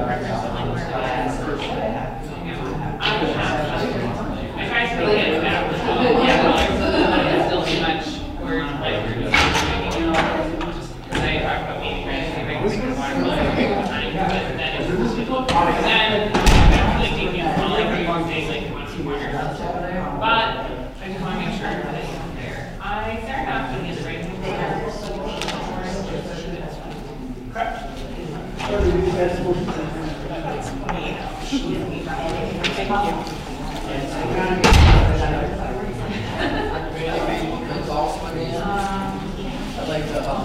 preference of like where I try to make it back. It's still too much word like because I talk about meeting right and water time, but then it's then like taking it on like saying like you want some water. But I just want to make sure that it's there. I started off doing it right. Correct. I'd like to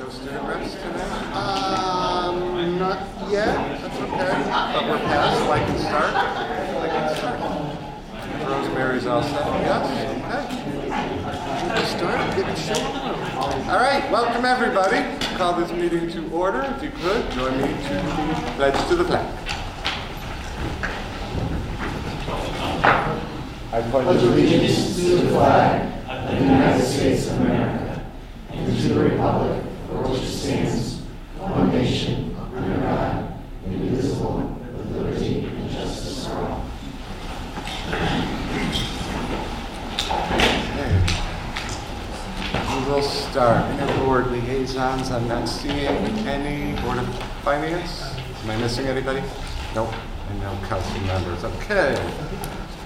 of student reps today? Not yet. That's okay. But we're past, so I can start. Rosemary's all set. Yes? Okay. We'll start. Get the show on. All right. Welcome, everybody. Call this meeting to order. If you could, join me to the pledge to the flag. I pledge allegiance to the flag of the United States of America and to the republic for which it stands, one nation, under God, indivisible, with liberty and justice for all. Okay. We will start. Any board liaisons? I'm not seeing any. Board of Finance? Am I missing anybody? Nope. And no council members. Okay.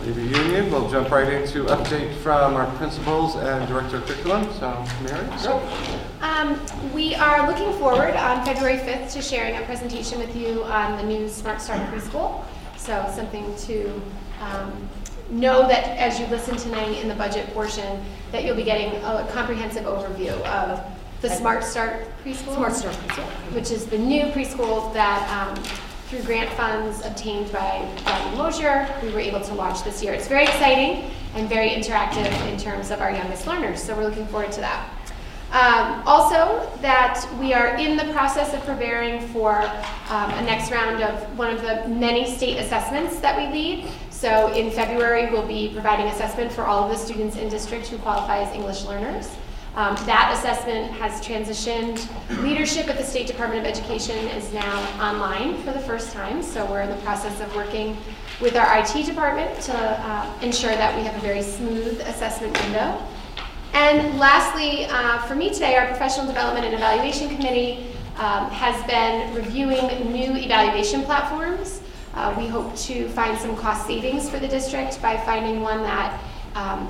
Labor Union, we'll jump right into update from our principals and director of curriculum. So, Mary? Sure. We are looking forward on February 5th to sharing a presentation with you on the new Smart Start preschool. So something to know that as you listen tonight in the budget portion, that you'll be getting a comprehensive overview of the Smart Start preschool. Smart Start preschool. Which is the new preschool that through grant funds obtained by Mosier, we were able to launch this year. It's very exciting and very interactive in terms of our youngest learners, so we're looking forward to that. Also, that we are in the process of preparing for a next round of one of the many state assessments that we lead. So in February, we'll be providing assessment for all of the students in district who qualify as English learners. That assessment has transitioned. Leadership at the State Department of Education is now online for the first time, so we're in the process of working with our IT department to ensure that we have a very smooth assessment window. And lastly, for me today, our Professional Development and Evaluation Committee has been reviewing new evaluation platforms. We hope to find some cost savings for the district by finding one that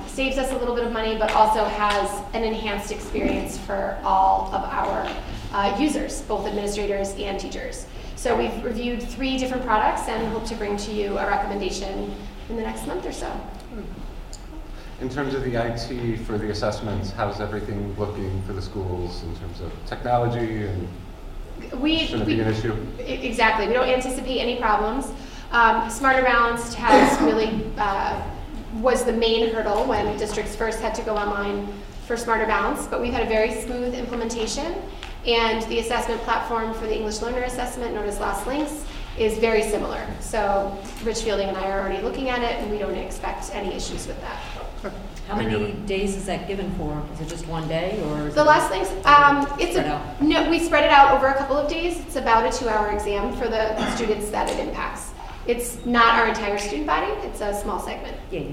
saves us a little bit of money, but also has an enhanced experience for all of our users, both administrators and teachers. So we've reviewed 3 different products and hope to bring to you a recommendation in the next month or so. In terms of the IT for the assessments, how's everything looking for the schools in terms of technology and shouldn't it be an issue? Exactly. We don't anticipate any problems. Smarter Balanced has really was the main hurdle when districts first had to go online for Smarter Balance, but we've had a very smooth implementation, and the assessment platform for the English learner assessment, known as Last Links, is very similar. So Rich Fielding and I are already looking at it, and we don't expect any issues with that. How many days is that given for? Is it just one day, or is the Last Links? No, we spread it out over a couple of days. It's about a 2-hour exam for the students that it impacts. It's not our entire student body. It's a small segment. Yeah.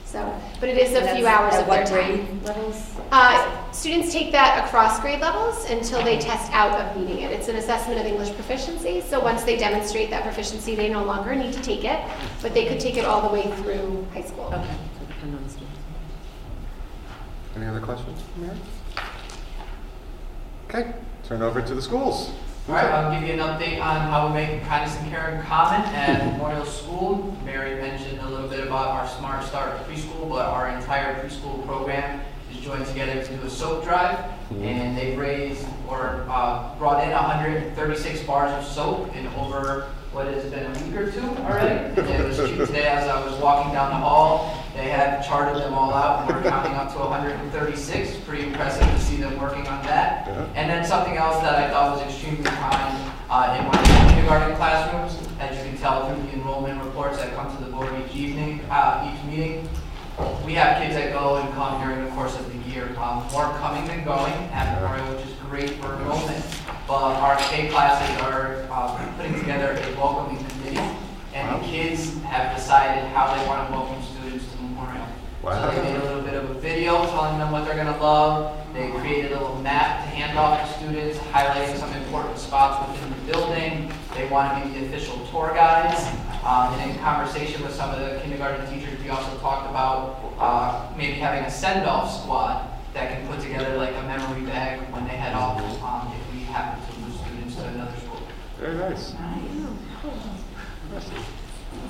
So, but it is a few hours of their time. What grade levels? Students take that across grade levels until they test out of needing it. It's an assessment of English proficiency. So once they demonstrate that proficiency, they no longer need to take it, but they could take it all the way through high school. Okay. So depend on the students. Any other questions, Mary? Okay, turn over to the schools. All right, I'll give you an update on how we're making kindness and caring common at Memorial School. Mary mentioned a little bit about our Smart Start preschool, but our entire preschool program is joined together to do a soap drive, and they've raised or brought in 136 bars of soap in over what has been a week or 2 already. And it was cute today as I was walking down the hall. They had charted them all out, and we're counting up to 136. Pretty impressive to see them working on that. And then something else that I thought was extremely kind in my kindergarten classrooms, as you can tell through the enrollment reports that come to the board each evening, each meeting. We have kids that go and come during the course of the year. More coming than going at Memorial, which is great for enrollment. But our K classes are putting together a welcoming committee, and the kids have decided how they want to welcome students to Memorial. Wow. So they made a little bit of a video telling them what they're going to love. They created a little map to hand off to students, highlighting some important spots within the building. They want to be the official tour guides. And in conversation with some of the kindergarten teachers, we also talked about maybe having a send-off squad that can put together like a memory bag when they head off if we happen to lose students to another school. Very nice.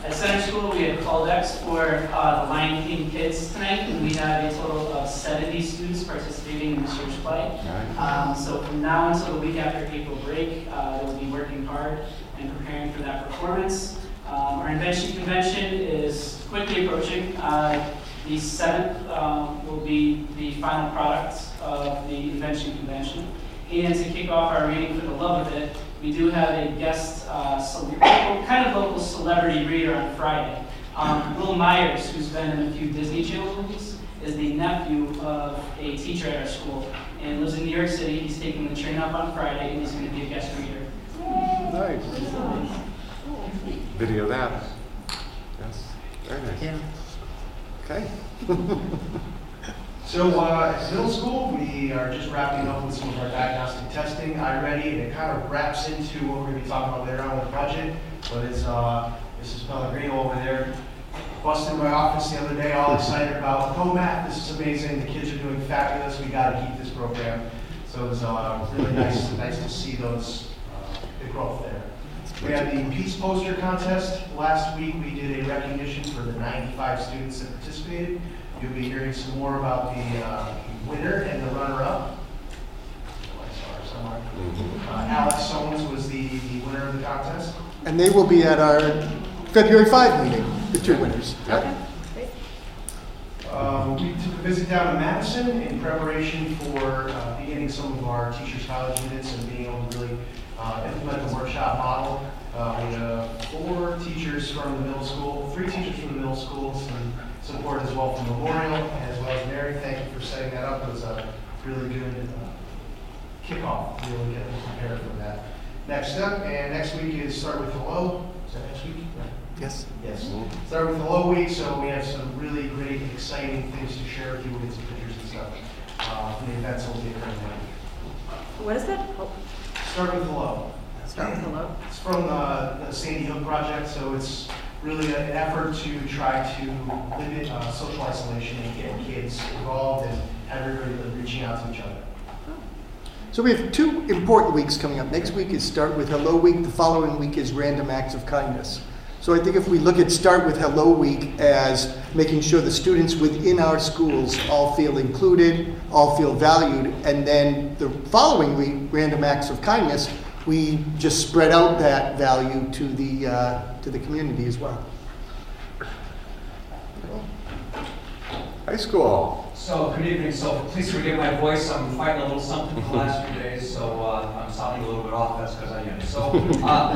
At Center School, we had call decks for the Lion King kids tonight, and we had a total of 70 students participating in this year's play. So from now until the week after April break, they'll be working hard and preparing for that performance. Our invention convention is quickly approaching. The 7th will be the final product of the invention convention. And to kick off our reading for the love of it, we do have a guest, kind of local celebrity reader on Friday. Will Myers, who's been in a few Disney Channel movies, is the nephew of a teacher at our school and lives in New York City. He's taking the train up on Friday, and he's going to be a guest reader. Nice. Video that. Yes, very nice. Yeah. Okay. So at middle school, we are just wrapping up with some of our diagnostic testing, iReady, and it kind of wraps into what we're going to be talking about later on with budget. But it's Mrs. Pellegrino over there busted in my office the other day, all excited about, oh Matt, this is amazing, the kids are doing fabulous, we got to keep this program. So it was really nice to see those the growth there. We had the Peace Poster Contest. Last week we did a recognition for the 95 students that participated. You'll be hearing some more about the winner and the runner-up. Alex Soames was the winner of the contest. And they will be at our February 5 meeting, the two winners. Okay, great. We took a visit down to Madison in preparation for beginning some of our Teachers College units and being able to really implement the workshop model. We had 4 teachers from the middle school, 3 teachers from the middle school, some support as well from Memorial, as well as Mary. Thank you for setting that up. It was a really good kickoff, really getting prepared for that. Next up, and next week is Start With Hello. Is that next week? Right. Yes. Yes. Start With Hello week, so we have some really great, exciting things to share with you. We'll get some pictures and stuff from the events that will be occurring that week. What is that? Oh, Start With Hello. start with hello. It's from the Sandy Hook Project, so it's really an effort to try to limit social isolation and get kids involved and everybody reaching out to each other. So we have 2 important weeks coming up. Next week is Start With Hello Week. The following week is Random Acts of Kindness. So I think if we look at Start With Hello Week as making sure the students within our schools all feel included, all feel valued, and then the following week, Random Acts of Kindness, we just spread out that value to the community as well. High school. So, good evening. So, please forgive my voice. I'm fighting a little something for the last few days, so I'm sounding a little bit off. That's because I am. So,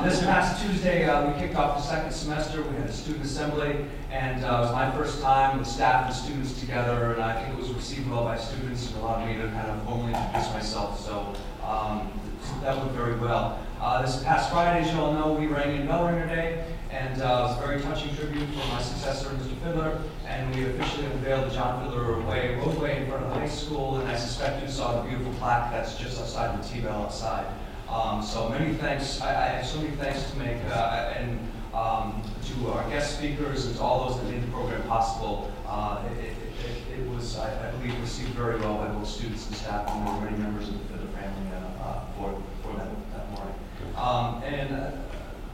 this past Tuesday, we kicked off the 2nd semester. We had a student assembly, and it was my first time with staff and students together, and I think it was received well by students and allowed me to kind of formally introduce myself. So, that went very well. This past Friday, as you all know, we rang in Bell Ringer Day, and it was a very touching tribute for my successor, Mr. Fiddler, and we officially unveiled the John Fiddler roadway in front of the high school, and I suspect you saw the beautiful plaque that's just outside the T-Bell outside. So many thanks. I have so many thanks to make, and to our guest speakers and to all those that made the program possible. It was, I believe, received very well by both students and staff, and there were many members of the Fiddler family for that morning. And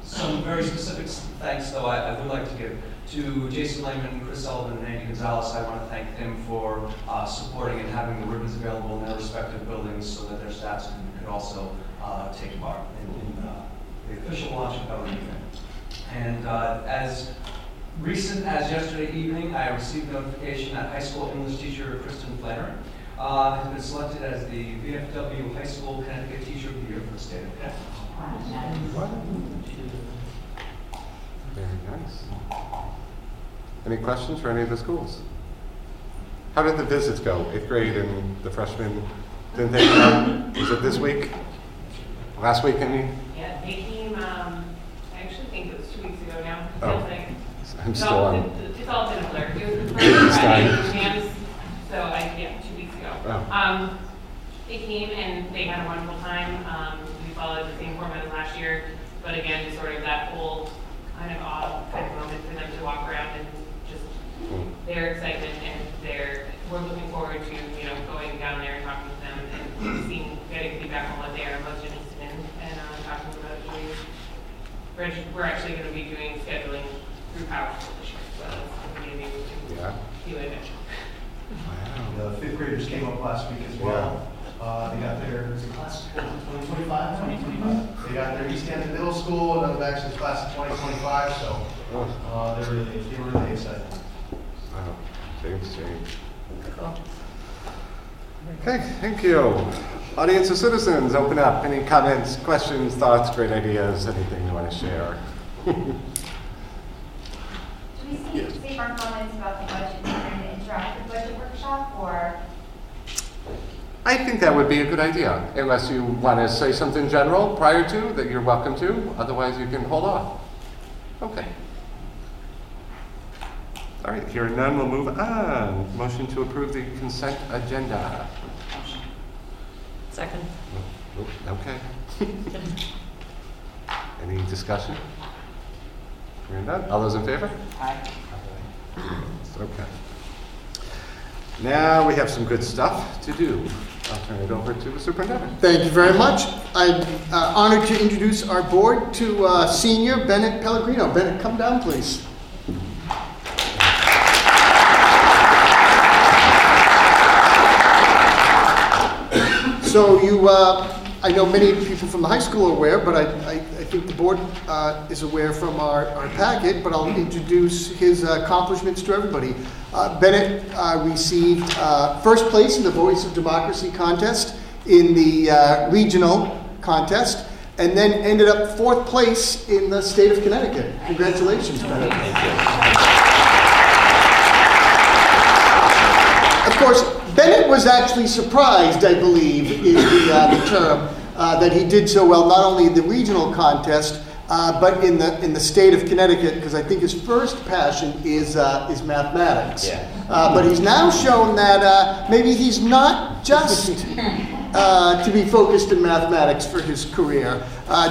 some very specific thanks, though, I would like to give to Jason Lehman, Chris Sullivan, and Andy Gonzalez. I want to thank them for supporting and having the ribbons available in their respective buildings so that their staffs could also take part in the official launch of Bell Ringer. And as recent as yesterday evening, I received notification that high school English teacher Kristen Flannery has been selected as the VFW High School Connecticut Teacher of the Year for the state of Connecticut. Very nice. Any questions for any of the schools? How did the visits go? 8th grade and the freshmen, didn't they come? Was it this week? Last week, Amy? Yeah, they came, I actually think it was 2 weeks ago now. It Oh. feels like I'm still on. It's all been a blur. It was the Baby first style. Friday exams, so yeah, 2 weeks ago. Oh. They came and they had a wonderful time. We followed the same format as last year, but again, sort of that whole kind of odd kind of moment for them to walk around and just their excitement and we're looking forward to, going down there and talking with them and getting feedback on what they are most interested in and talking about doing. We're actually going to be doing scheduling through Power School this year, so maybe we can Yeah. do it. Wow. The fifth graders came up last week as well. They got their, is it class 2025? 2025. They got their East Hampton Middle School, another bachelor's class of 2025, so they were really excited. Wow. Thanks, James. Okay, thank you. Audience of citizens, open up. Any comments, questions, thoughts, great ideas, anything you want to share? Do we save our comments about the budget during an interactive budget workshop, or? I think that would be a good idea, unless you want to say something general prior to, that you're welcome to. Otherwise, you can hold off. Okay. All right, hearing none, we'll move on. Motion to approve the consent agenda. Second. Oh, okay. Any discussion? Hearing none. All those in favor? Aye. Okay. Now we have some good stuff to do. I'll turn it over to the superintendent. Thank you very much. I'm honored to introduce our board to Senior Bennett Pellegrino. Bennett, come down, please. So you, I know many people from the high school are aware, but I think the board is aware from our packet, but I'll introduce his accomplishments to everybody. Bennett received first place in the Voice of Democracy contest in the regional contest, and then ended up fourth place in the state of Connecticut. Congratulations, Bennett. Thank you. Of course, Bennett was actually surprised, I believe, is the term, that he did so well, not only in the regional contest, but in the state of Connecticut, because I think his first passion is mathematics. Yeah. But he's now shown that maybe he's not just to be focused in mathematics for his career.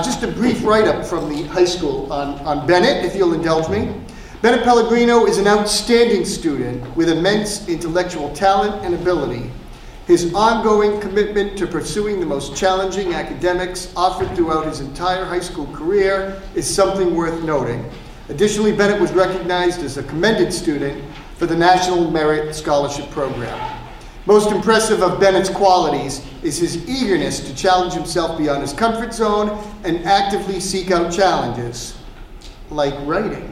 Just a brief write-up from the high school on Bennett, if you'll indulge me. Bennett Pellegrino is an outstanding student with immense intellectual talent and ability. His ongoing commitment to pursuing the most challenging academics offered throughout his entire high school career is something worth noting. Additionally, Bennett was recognized as a commended student for the National Merit Scholarship Program. Most impressive of Bennett's qualities is his eagerness to challenge himself beyond his comfort zone and actively seek out challenges, like writing.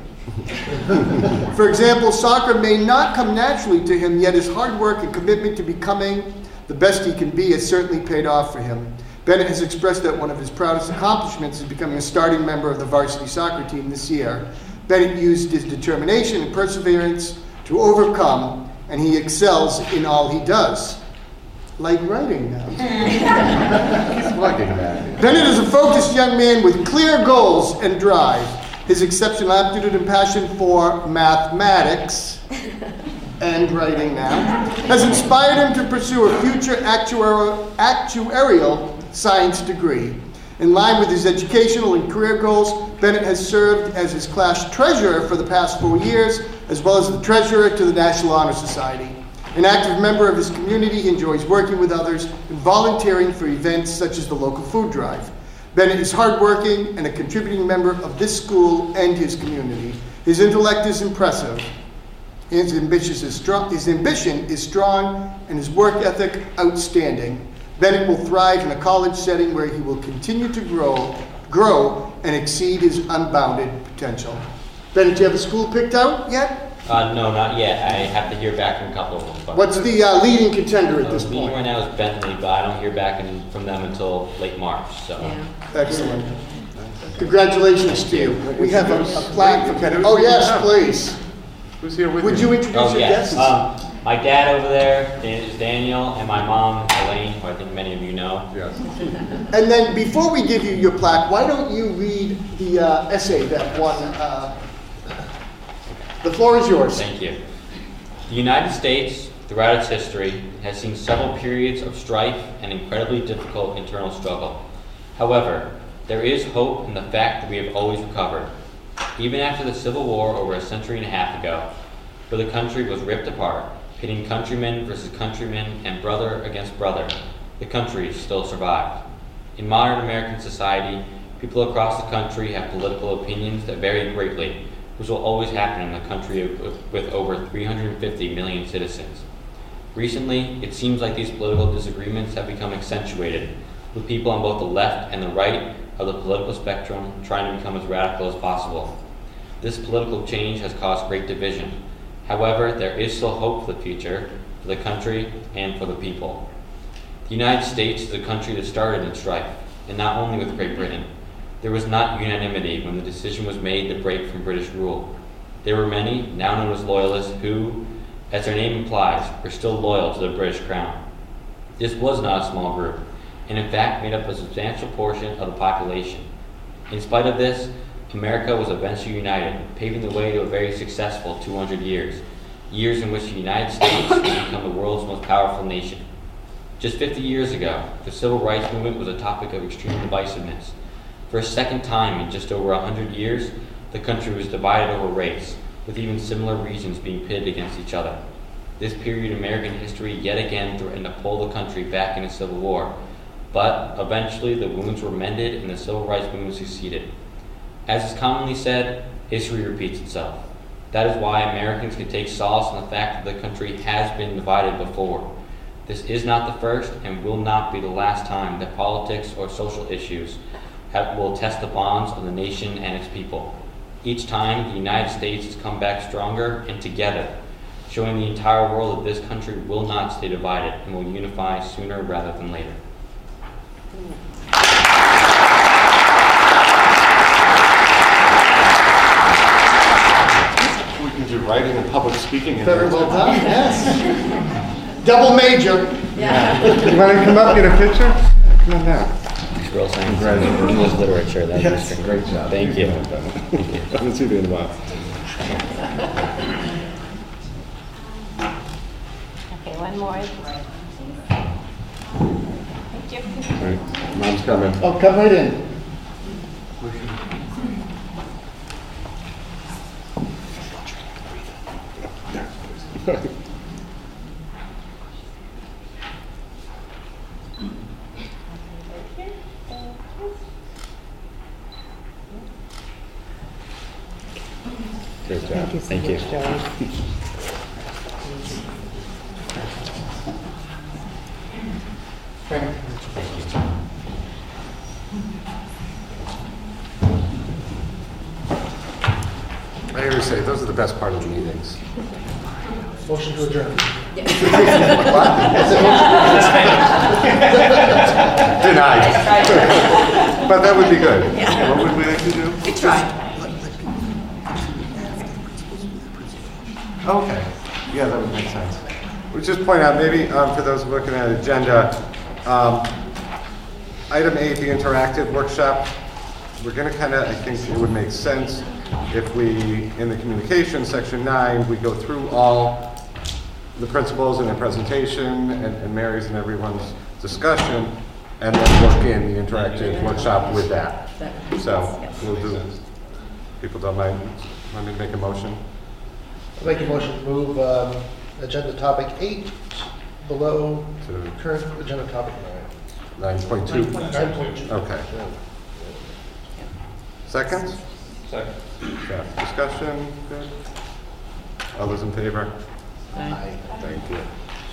For example, soccer may not come naturally to him, yet his hard work and commitment to becoming the best he can be has certainly paid off for him. Bennett has expressed that one of his proudest accomplishments is becoming a starting member of the varsity soccer team this year. Bennett used his determination and perseverance to overcome, and he excels in all he does. Like writing now. Bennett is a focused young man with clear goals and drive. His exceptional aptitude and passion for mathematics and writing now has inspired him to pursue a future actuarial science degree. In line with his educational and career goals, Bennett has served as his class treasurer for the past 4 years, as well as the treasurer to the National Honor Society. An active member of his community, he enjoys working with others and volunteering for events such as the local food drive. Bennett is hardworking and a contributing member of this school and his community. His intellect is impressive. His ambition is strong, and his work ethic outstanding. Bennett will thrive in a college setting where he will continue to grow and exceed his unbounded potential. Bennett, do you have a school picked out yet? No, not yet. I have to hear back from a couple of them. But What's the leading contender at this leading point? right now is Bentley, but I don't hear back from them until late March. So. Yeah. Excellent. Congratulations to you. We have a plaque for Bennett. Oh yes, please. Who's here with Would you introduce Oh your yes. guests? My dad over there is Daniel, and my mom Elaine, who I think many of you know. Yes. And then before we give you your plaque, why don't you read the essay that won? The floor is yours. Thank you. The United States, throughout its history, has seen several periods of strife and incredibly difficult internal struggle. However, there is hope in the fact that we have always recovered. Even after the Civil War over a century and a half ago, where the country was ripped apart, pitting countrymen versus countrymen and brother against brother, the country still survived. In modern American society, people across the country have political opinions that vary greatly, which will always happen in a country with over 350 million citizens. Recently, it seems like these political disagreements have become accentuated, with people on both the left and the right of the political spectrum trying to become as radical as possible. This political change has caused great division. However, there is still hope for the future, for the country, and for the people. The United States is a country that started in strife, and not only with Great Britain. There was not unanimity when the decision was made to break from British rule. There were many, now known as loyalists, who, as their name implies, were still loyal to the British Crown. This was not a small group, and in fact made up a substantial portion of the population. In spite of this, America was eventually united, paving the way to a very successful 200 years, years in which the United States would become the world's most powerful nation. Just 50 years ago, the civil rights movement was a topic of extreme divisiveness. For a second time in just over 100 years, the country was divided over race, with even similar regions being pitted against each other. This period in American history yet again threatened to pull the country back into civil war, but eventually the wounds were mended and the civil rights movement succeeded. As is commonly said, history repeats itself. That is why Americans can take solace in the fact that the country has been divided before. This is not the first and will not be the last time that politics or social issues will test the bonds of the nation and its people. Each time, the United States has come back stronger and together, showing the entire world that this country will not stay divided and will unify sooner rather than later. We can do writing and public speaking. Very well done, yes. Double major. Yeah. You want to come up, get a picture? Yeah, come on down. Girl science and English literature. That Yes, great job. Thank you. I haven't seen you in a while. Okay, one more. Thank you. All right. Mom's coming. Oh, come right in. Great job. Thank you. I always say those are the best part of the meetings. Motion to adjourn. Denied. But that would be good. What would we like to do? We tried. Okay. Yeah, that would make sense. We'll just point out, maybe for those looking at agenda, item 8, the interactive workshop. We're going to kind of, I think it would make sense if we, in the communication section 9, we go through all the principles in their presentation and Mary's and everyone's discussion, and then work in the interactive workshop with that. So we'll do. People don't mind. Let me make a motion. I'll make a motion to move agenda topic 8 below To current agenda topic 9.2. 9.2. Okay. Second? Second. Yeah. Discussion? Good. All those in favor? Aye. Thank you.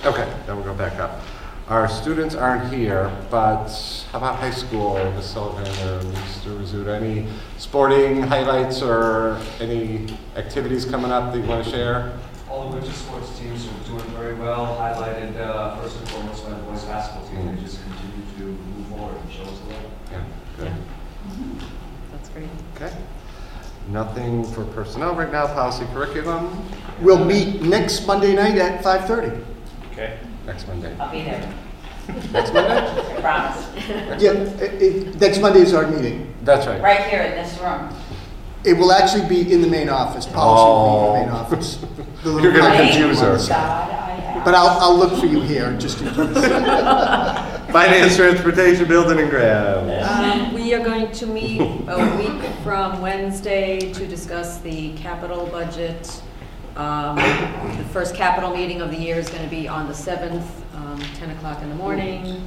Okay, then we'll go back up. Our students aren't here, but how about high school, Ms. Sullivan or Mr. Rizzuto? Any sporting highlights or any activities coming up that you want to share? All the winter sports teams are doing very well, highlighted first and foremost by the boys basketball team. They just continue to move forward and show us the way. Yeah, good. That's great. Okay. Nothing for personnel right now, policy curriculum. We'll meet next Monday night at 5:30. Okay. Next Monday. I'll be there, Next Monday? I promise. Yeah, next Monday is our meeting. That's right. Right here in this room. It will actually be in the main office. Policy will be in the main office. The little You're going to conference confuse room. us. God, I have. But I'll look for you here just in case. Finance, transportation, building and ground. We are going to meet a week from Wednesday to discuss the capital budget. The first capital meeting of the year is going to be on the 7th, 10 o'clock in the morning.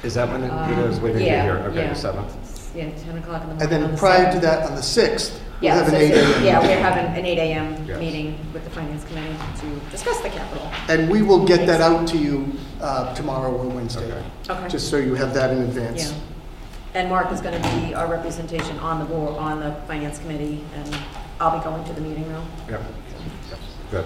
Is that when it is waiting to Yeah, hear? Okay, yeah. the 7th. yeah, 10 o'clock in the morning. And on then the prior to 7th. that, on the 6th, we'll Yeah, have an so 8 a.m. yeah, meeting. we're having an 8 a.m. Yes. meeting with the Finance Committee to discuss the capital. And we will get that out to you tomorrow or Wednesday. Okay. Just so you have that in advance. Yeah. And Mark is going to be our representation on the board, on the Finance Committee, and I'll be going to the meeting though. Yep. Good.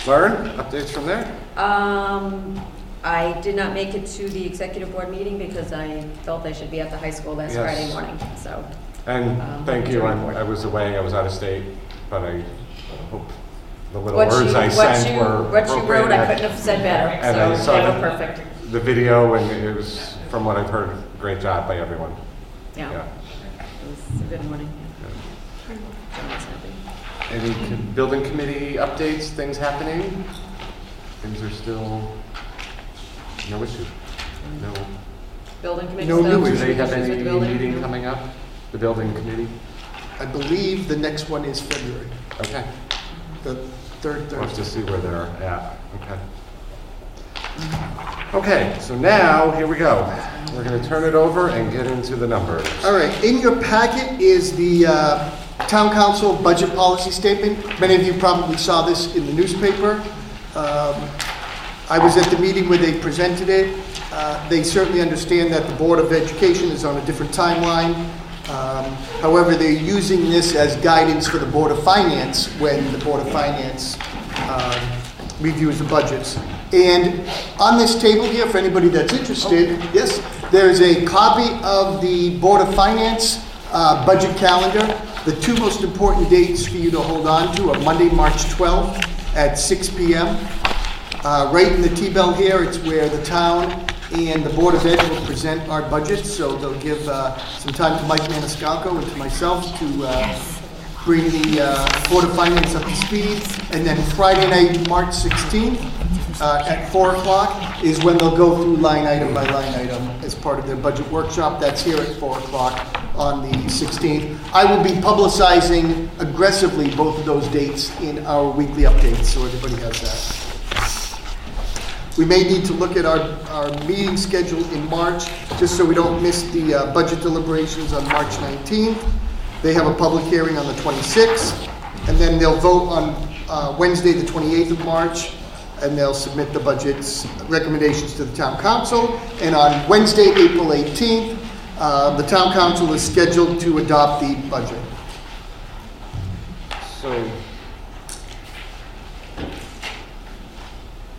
Lauren, updates from there? I did not make it to the executive board meeting because I felt I should be at the high school last Yes. Friday morning, so. And thank you, to report. I was away, I was out of state, but I hope the little What words you- I what sent you- were What you wrote, I couldn't have said better, And I so saw they were perfect. the video, and it was, from what I've heard, a great job by everyone. Yeah. Yeah. It was a good morning. John was happy. Any building committee updates, things happening? Things are still, no issue. No. Building committee No stuff? new Do issues they have Issues with any the building? meeting No. coming up? The building committee? I believe the next one is February, Okay. the third We'll have to Thursday. see where they're at. Okay. Okay, so now, here we go. We're going to turn it over and get into the numbers. All right, in your packet is the Town Council Budget Policy Statement. Many of you probably saw this in the newspaper. I was at the meeting where they presented it. They certainly understand that the Board of Education is on a different timeline. However, they're using this as guidance for the Board of Finance when the Board of Finance reviews the budgets. And on this table here, for anybody that's interested, yes, there's a copy of the Board of Finance budget calendar. The two most important dates for you to hold on to are Monday, March 12th at 6 p.m. Right in the T-bell here, it's where the town and the Board of Ed will present our budgets, so they'll give some time to Mike Maniscalco and to myself to bring the Board of Finance up to speed. And then Friday night, March 16th, at 4 o'clock is when they'll go through line item by line item as part of their budget workshop. That's here at 4 o'clock on the 16th. I will be publicizing aggressively both of those dates in our weekly updates, so everybody has that. We may need to look at our meeting schedule in March, just so we don't miss the budget deliberations on March 19th. They have a public hearing on the 26th, and then they'll vote on Wednesday, the 28th of March, and they'll submit the budget's recommendations to the Town Council. And on Wednesday, April 18th, the Town Council is scheduled to adopt the budget. So,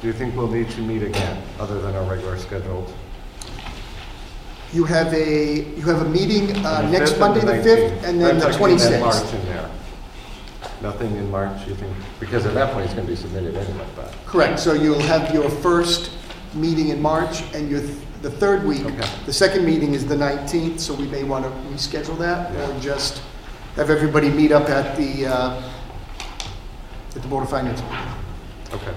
do you think we'll need to meet again, other than our regular scheduled? You have a meeting The next 5th and Monday, the 5th, 19th. and then the That's like in 26th. March in there. Nothing in March, you think? Because at that point, it's going to be submitted anyway, but. Correct, so you'll have your first meeting in March, and the third week, Okay. the second meeting is the 19th, so we may want to reschedule that, Yeah. or just have everybody meet up at the Board of Finance meeting. Okay.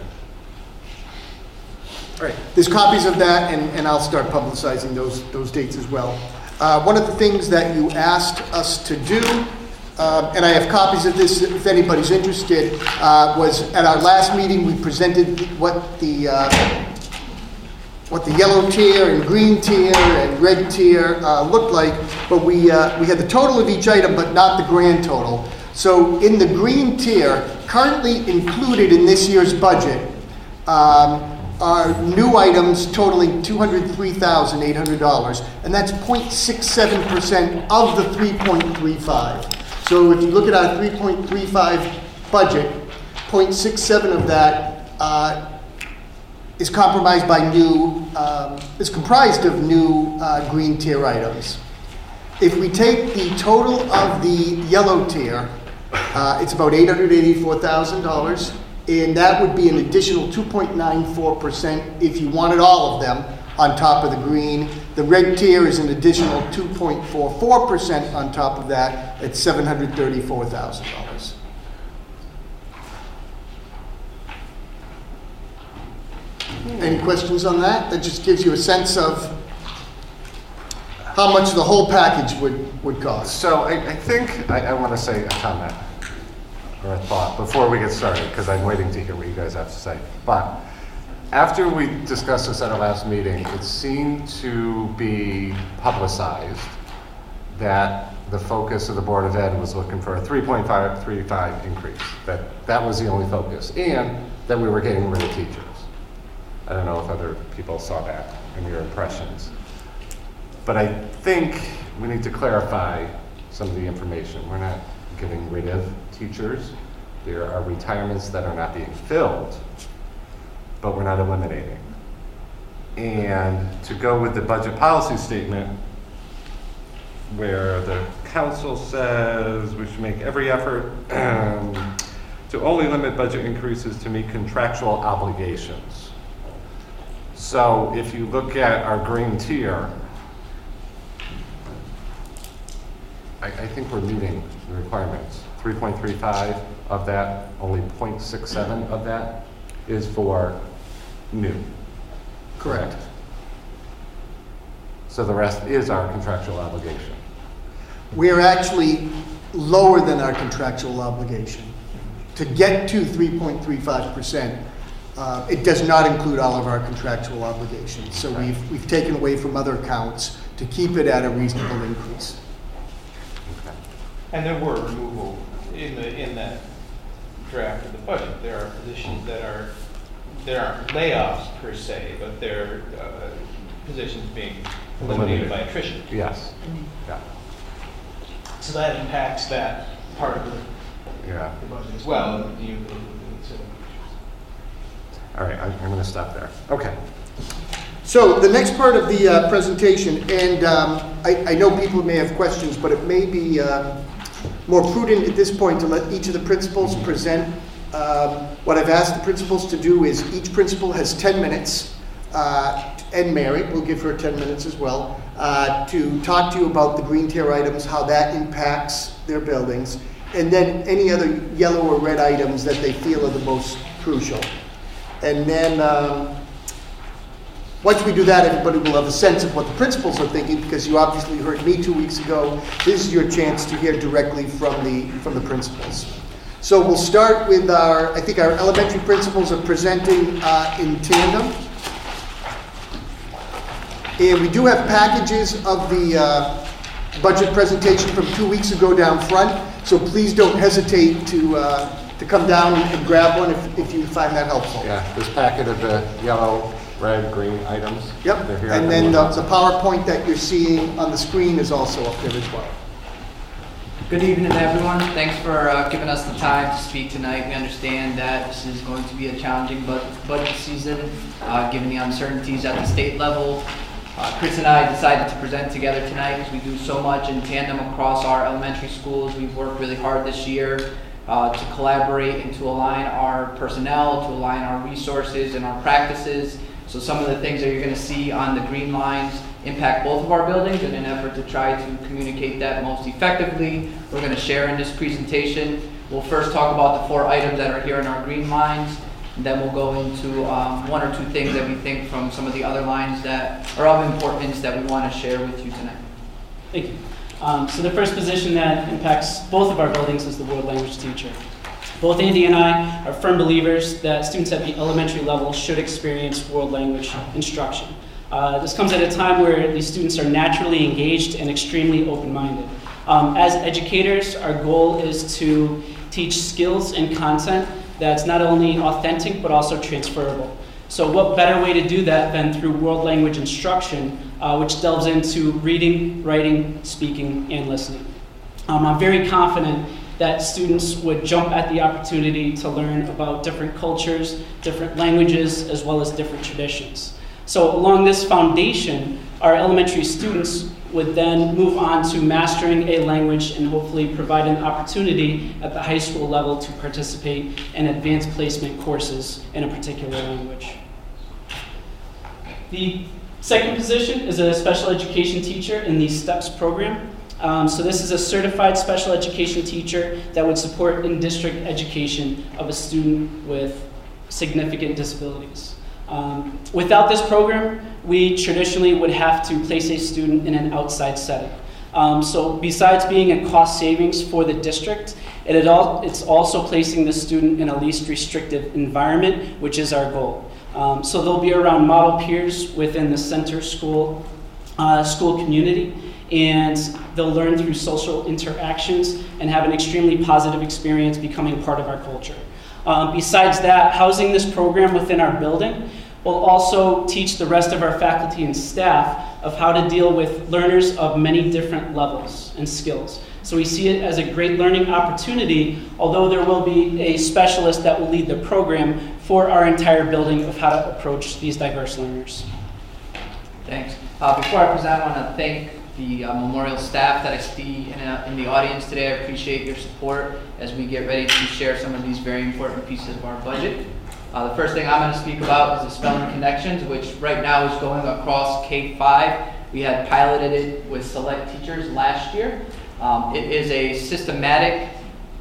All right. There's copies of that, and I'll start publicizing those dates as well. One of the things that you asked us to do, and I have copies of this if anybody's interested, was at our last meeting we presented what the yellow tier and green tier and red tier looked like, but we had the total of each item but not the grand total. So in the green tier, currently included in this year's budget, are new items totaling $203,800, and that's 0.67% of the 3.35. So if you look at our 3.35 budget, 0.67 of that is comprised of new green tier items. If we take the total of the yellow tier, it's about $884,000. And that would be an additional 2.94% if you wanted all of them on top of the green. The red tier is an additional 2.44% on top of that at $734,000. Any questions on that? That just gives you a sense of how much the whole package would cost. So I think I want to say a comment or a thought before we get started, because I'm waiting to hear what you guys have to say. But after we discussed this at our last meeting, it seemed to be publicized that the focus of the Board of Ed was looking for a 3.535 increase. That was the only focus, and that we were getting rid of teachers. I don't know if other people saw that in your impressions. But I think we need to clarify some of the information. We're not getting rid of teachers. There are retirements that are not being filled, but we're not eliminating. And to go with the budget policy statement, where the council says we should make every effort to only limit budget increases to meet contractual obligations. So if you look at our green tier, I think we're meeting the requirements. 3.35 of that, only 0.67 of that is for new. Correct. So the rest is our contractual obligation. We're actually lower than our contractual obligation. To get to 3.35%, it does not include all of our contractual obligations. So we've taken away from other accounts to keep it at a reasonable increase. Okay. And there were removal in that draft of the budget. There are positions there aren't layoffs per se, but there are positions being eliminated by attrition. Yes. Yeah. So that impacts that part of the budget as well. All right, I'm going to stop there. Okay. So the next part of the presentation, and I know people may have questions, but it may be more prudent at this point to let each of the principals present. What I've asked the principals to do is each principal has 10 minutes, and Mary, we'll give her 10 minutes as well, to talk to you about the green tier items, how that impacts their buildings, and then any other yellow or red items that they feel are the most crucial. And then once we do that, everybody will have a sense of what the principals are thinking, because you obviously heard me 2 weeks ago. This is your chance to hear directly from the principals. So we'll start with I think our elementary principals are presenting in tandem. And we do have packages of the budget presentation from 2 weeks ago down front, so please don't hesitate to come down and grab one if you find that helpful. Yeah, this packet of the yellow, red, green items. Yep, They're here and then the PowerPoint that you're seeing on the screen is also up there as well. Good evening, everyone. Thanks for giving us the time to speak tonight. We understand that this is going to be a challenging budget season, given the uncertainties at the state level. Chris and I decided to present together tonight because we do so much in tandem across our elementary schools. We've worked really hard this year to collaborate and to align our personnel, to align our resources and our practices. So some of the things that you're going to see on the green lines impact both of our buildings in an effort to try to communicate that most effectively. We're going to share in this presentation. We'll first talk about the 4 items that are here in our green lines. And then we'll go into 1 or 2 things that we think from some of the other lines that are of importance that we want to share with you tonight. Thank you. So the first position that impacts both of our buildings is the world language teacher. Both Andy and I are firm believers that students at the elementary level should experience world language instruction. This comes at a time where these students are naturally engaged and extremely open-minded. As educators, our goal is to teach skills and content that's not only authentic but also transferable. So what better way to do that than through world language instruction, which delves into reading, writing, speaking, and listening. I'm very confident that students would jump at the opportunity to learn about different cultures, different languages, as well as different traditions. So along this foundation, our elementary students would then move on to mastering a language and hopefully provide an opportunity at the high school level to participate in advanced placement courses in a particular language. The second position is a special education teacher in the STEPS program. So this is a certified special education teacher that would support in-district education of a student with significant disabilities. Without this program, we traditionally would have to place a student in an outside setting. So besides being a cost savings for the district, it's also placing the student in a least restrictive environment, which is our goal. So they'll be around model peers within the center school school community, and they'll learn through social interactions and have an extremely positive experience becoming part of our culture. Besides that, housing this program within our building will also teach the rest of our faculty and staff of how to deal with learners of many different levels and skills. So we see it as a great learning opportunity, although there will be a specialist that will lead the program for our entire building of how to approach these diverse learners. Thanks. Before I present, I want to thank the Memorial staff that I see in the audience today. I appreciate your support as we get ready to share some of these very important pieces of our budget. The first thing I'm going to speak about is the Spelling Connections, which right now is going across K-5. We had piloted it with select teachers last year. It is a systematic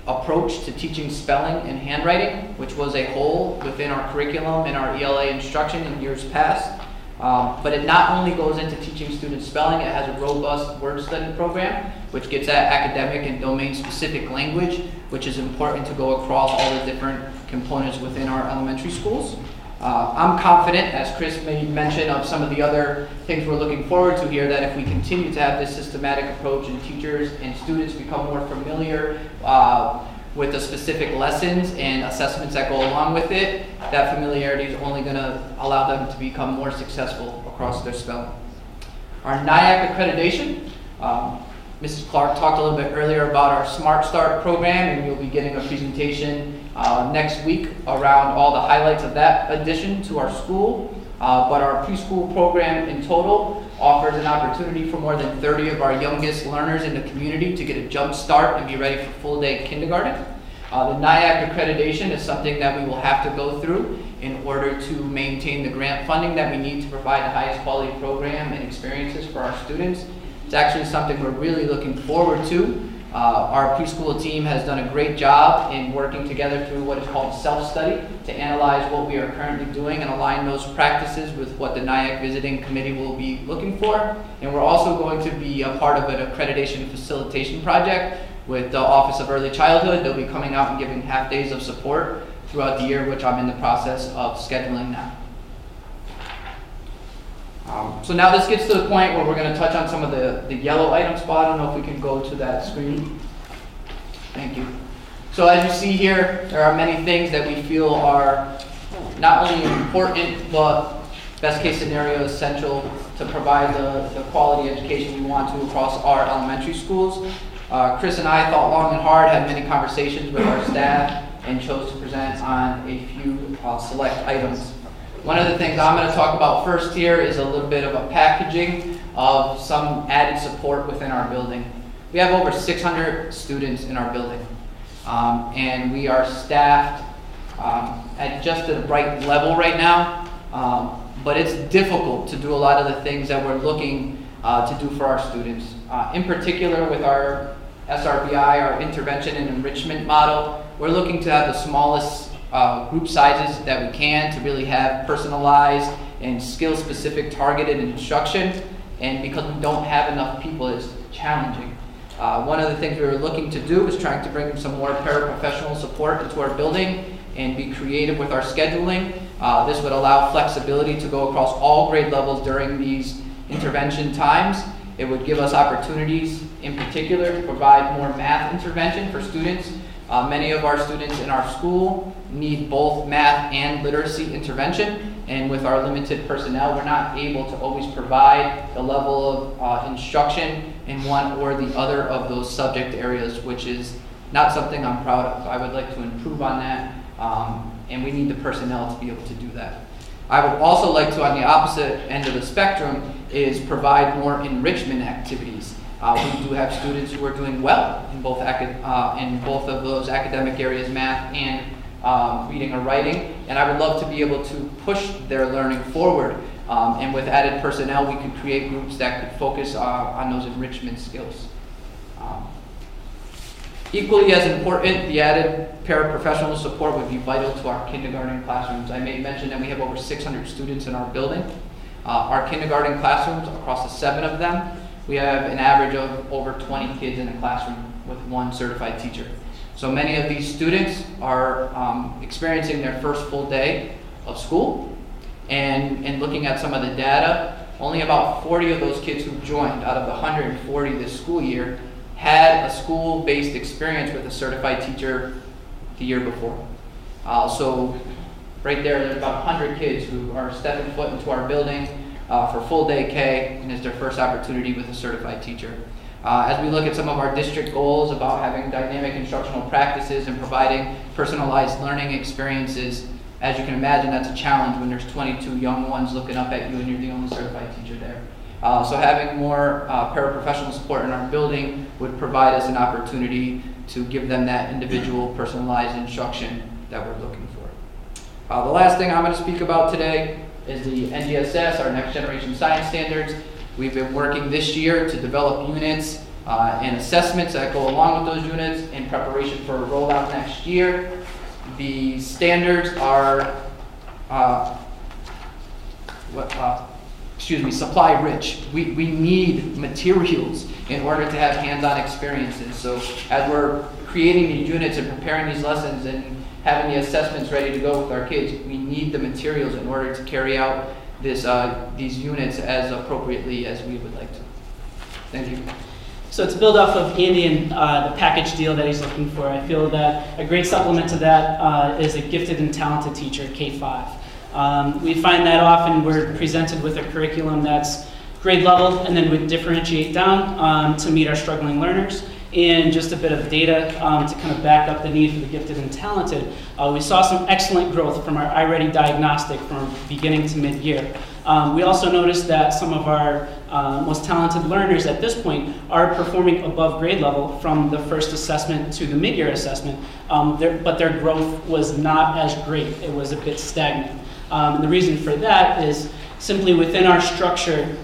approach to teaching spelling and handwriting, which was a hole within our curriculum and our ELA instruction in years past. But it not only goes into teaching students spelling, it has a robust word study program, which gets at academic and domain-specific language, which is important to go across all the different components within our elementary schools. I'm confident, as Chris made mention of some of the other things we're looking forward to here, that if we continue to have this systematic approach and teachers and students become more familiar with the specific lessons and assessments that go along with it, that familiarity is only going to allow them to become more successful across their spelling. Our NIAC accreditation, Mrs. Clark talked a little bit earlier about our Smart Start program, and you'll be getting a presentation next week around all the highlights of that addition to our school. But our preschool program in total offers an opportunity for more than 30 of our youngest learners in the community to get a jump start and be ready for full day kindergarten. The NIAC accreditation is something that we will have to go through in order to maintain the grant funding that we need to provide the highest quality program and experiences for our students. It's actually something we're really looking forward to. Our preschool team has done a great job in working together through what is called self-study to analyze what we are currently doing and align those practices with what the NIAC Visiting Committee will be looking for. And we're also going to be a part of an accreditation facilitation project with the Office of Early Childhood. They'll be coming out and giving half days of support throughout the year, which I'm in the process of scheduling now. So now this gets to the point where we're going to touch on some of the yellow items. But I don't know if we can go to that screen. Thank you. So as you see here, there are many things that we feel are not only important, but best case scenario essential to provide the quality education we want to across our elementary schools. Chris and I thought long and hard, had many conversations with our staff, and chose to present on a few select items. One of the things I'm going to talk about first here is a little bit of a packaging of some added support within our building. We have over 600 students in our building, and we are staffed at just the right level right now, but it's difficult to do a lot of the things that we're looking to do for our students. In particular with our SRBI, our intervention and enrichment model, we're looking to have the smallest group sizes that we can to really have personalized and skill-specific targeted instruction, and because we don't have enough people, it's challenging. One of the things we were looking to do was trying to bring some more paraprofessional support into our building and be creative with our scheduling. This would allow flexibility to go across all grade levels during these intervention times. It would give us opportunities in particular to provide more math intervention for students. Many of our students in our school need both math and literacy intervention, and with our limited personnel, we're not able to always provide the level of instruction in one or the other of those subject areas, which is not something I'm proud of. I would like to improve on that, and we need the personnel to be able to do that. I would also like to, on the opposite end of the spectrum, is provide more enrichment activities. We do have students who are doing well in both of those academic areas, math and reading or writing, and I would love to be able to push their learning forward. And with added personnel, we could create groups that could focus on those enrichment skills. Equally as important, the added paraprofessional support would be vital to our kindergarten classrooms. I made mention that we have over 600 students in our building. Our kindergarten classrooms, across the 7 of them, we have an average of over 20 kids in a classroom with 1 certified teacher. So many of these students are experiencing their first full day of school, and looking at some of the data, only about 40 of those kids who joined out of the 140 this school year had a school-based experience with a certified teacher the year before. So right there's about 100 kids who are stepping foot into our building for full day K, and it's their first opportunity with a certified teacher. As we look at some of our district goals about having dynamic instructional practices and providing personalized learning experiences, as you can imagine, that's a challenge when there's 22 young ones looking up at you and you're the only certified teacher there. So having more paraprofessional support in our building would provide us an opportunity to give them that individual personalized instruction that we're looking for. The last thing I'm going to speak about today is the NGSS, our Next Generation Science Standards. We've been working this year to develop units and assessments that go along with those units in preparation for a rollout next year. The standards are supply rich. We need materials in order to have hands-on experiences. So as we're creating these units and preparing these lessons and having the assessments ready to go with our kids, we need the materials in order to carry out these units as appropriately as we would like to. Thank you. So to build off of Andy and the package deal that he's looking for, I feel that a great supplement to that is a gifted and talented teacher, K-5. We find that often we're presented with a curriculum that's grade level, and then we differentiate down to meet our struggling learners. And just a bit of data to kind of back up the need for the gifted and talented. We saw some excellent growth from our iReady diagnostic from beginning to mid-year. We also noticed that some of our most talented learners at this point are performing above grade level from the first assessment to the mid-year assessment, but their growth was not as great. It was a bit stagnant. And the reason for that is simply within our structure,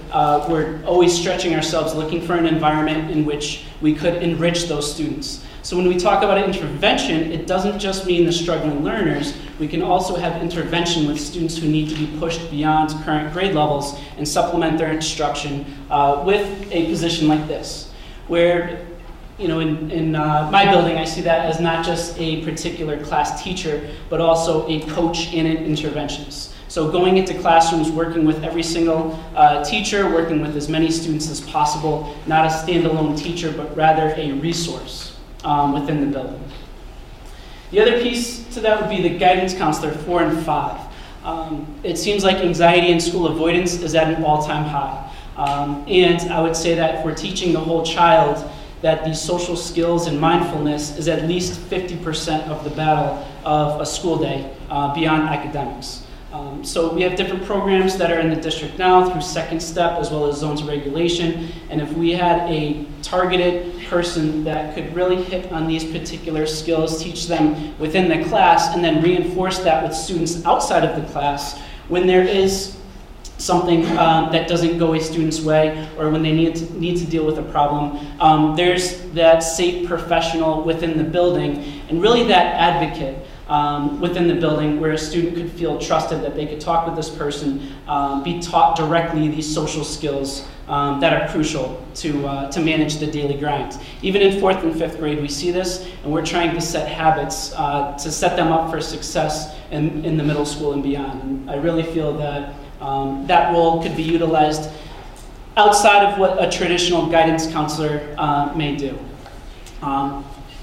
we're always stretching ourselves, looking for an environment in which we could enrich those students. So when we talk about intervention, it doesn't just mean the struggling learners. We can also have intervention with students who need to be pushed beyond current grade levels and supplement their instruction with a position like this, where in my building, I see that as not just a particular class teacher, but also a coach and an interventionist. So going into classrooms, working with every single teacher, working with as many students as possible, not a standalone teacher, but rather a resource within the building. The other piece to that would be the guidance counselor 4 and 5. It seems like anxiety and school avoidance is at an all-time high. And I would say that if we're teaching the whole child that these social skills and mindfulness is at least 50% of the battle of a school day beyond academics. So we have different programs that are in the district now through Second Step as well as zones of regulation. And if we had a targeted person that could really hit on these particular skills, teach them within the class, and then reinforce that with students outside of the class, when there is something that doesn't go a student's way or when they need to deal with a problem, there's that safe professional within the building and really that advocate within the building where a student could feel trusted that they could talk with this person, be taught directly these social skills that are crucial to manage the daily grind. Even in 4th and 5th grade we see this, and we're trying to set habits to set them up for success in the middle school and beyond. And I really feel that that role could be utilized outside of what a traditional guidance counselor may do.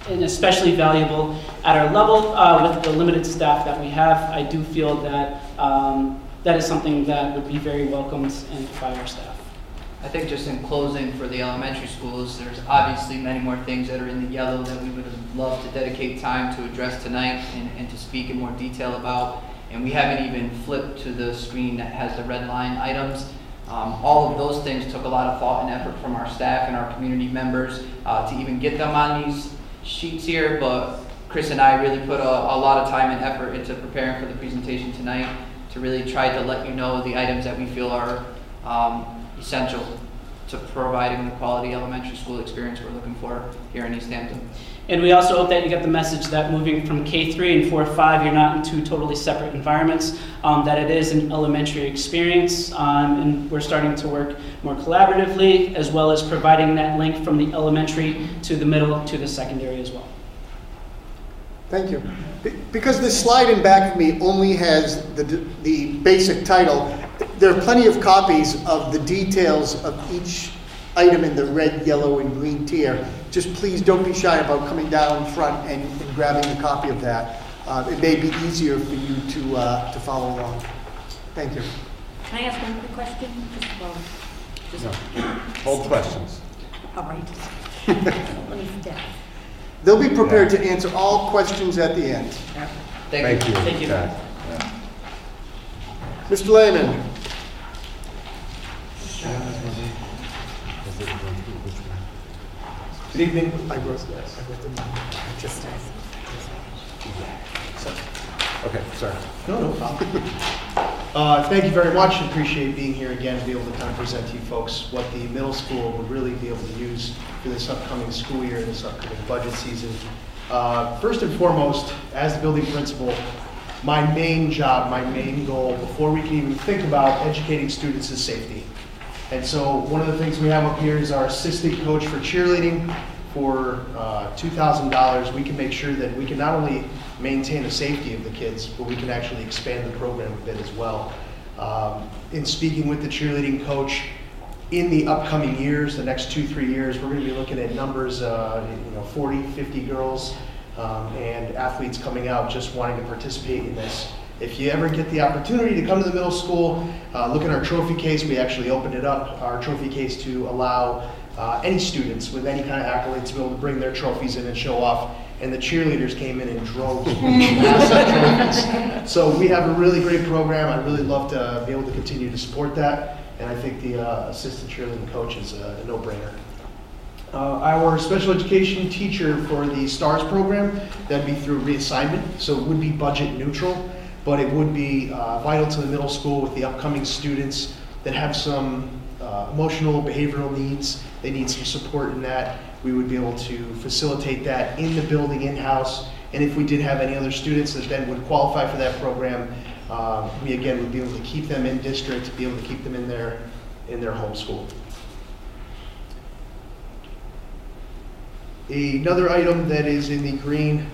And especially valuable at our level with the limited staff that we have. I do feel that that is something that would be very welcomed by our staff. I think just in closing for the elementary schools, there's obviously many more things that are in the yellow that we would have loved to dedicate time to address tonight and to speak in more detail about. And we haven't even flipped to the screen that has the red line items. All of those things took a lot of thought and effort from our staff and our community members to even get them on these sheets here, but Chris and I really put a lot of time and effort into preparing for the presentation tonight to really try to let you know the items that we feel are essential to providing the quality elementary school experience we're looking for here in East Hampton. And we also hope that you get the message that moving from K3 and 4-5, you're not in two totally separate environments, that it is an elementary experience, and we're starting to work more collaboratively, as well as providing that link from the elementary to the middle to the secondary as well. Thank you. Because this slide in back of me only has the basic title, there are plenty of copies of the details of each item in the red, yellow, and green tier. Just please don't be shy about coming down front and grabbing a copy of that. It may be easier for you to follow along. Thank you. Can I ask one quick question? Hold questions. All right. Let me sit down. They'll be prepared to answer all questions at the end. Thank you. Thank you. Jack. Mr. Lehman. Good evening. I wrote them. Just Okay, sorry. No problem. Thank you very much. Appreciate being here again to be able to kind of present to you folks what the middle school would really be able to use for this upcoming school year, this upcoming budget season. First and foremost, as the building principal, my main job, my main goal, before we can even think about educating students, is safety. And so one of the things we have up here is our assistant coach for cheerleading. For $2,000, we can make sure that we can not only maintain the safety of the kids, but we can actually expand the program a bit as well. In speaking with the cheerleading coach, in the upcoming years, the next 2-3 years, we're going to be looking at numbers, 40, 50 girls and athletes coming out just wanting to participate in this. If you ever get the opportunity to come to the middle school, look at our trophy case. We actually opened it up, our trophy case, to allow any students with any kind of accolades to be able to bring their trophies in and show off. And the cheerleaders came in and drove massive trophies. So we have a really great program. I'd really love to be able to continue to support that. And I think the assistant cheerleading coach is a no-brainer. Our special education teacher for the STARS program, that'd be through reassignment. So it would be budget neutral, but it would be vital to the middle school with the upcoming students that have some emotional, behavioral needs. They need some support in that. We would be able to facilitate that in the building, in-house. And if we did have any other students that then would qualify for that program, we again would be able to keep them in district, be able to keep them in their home school. Another item that is in the green,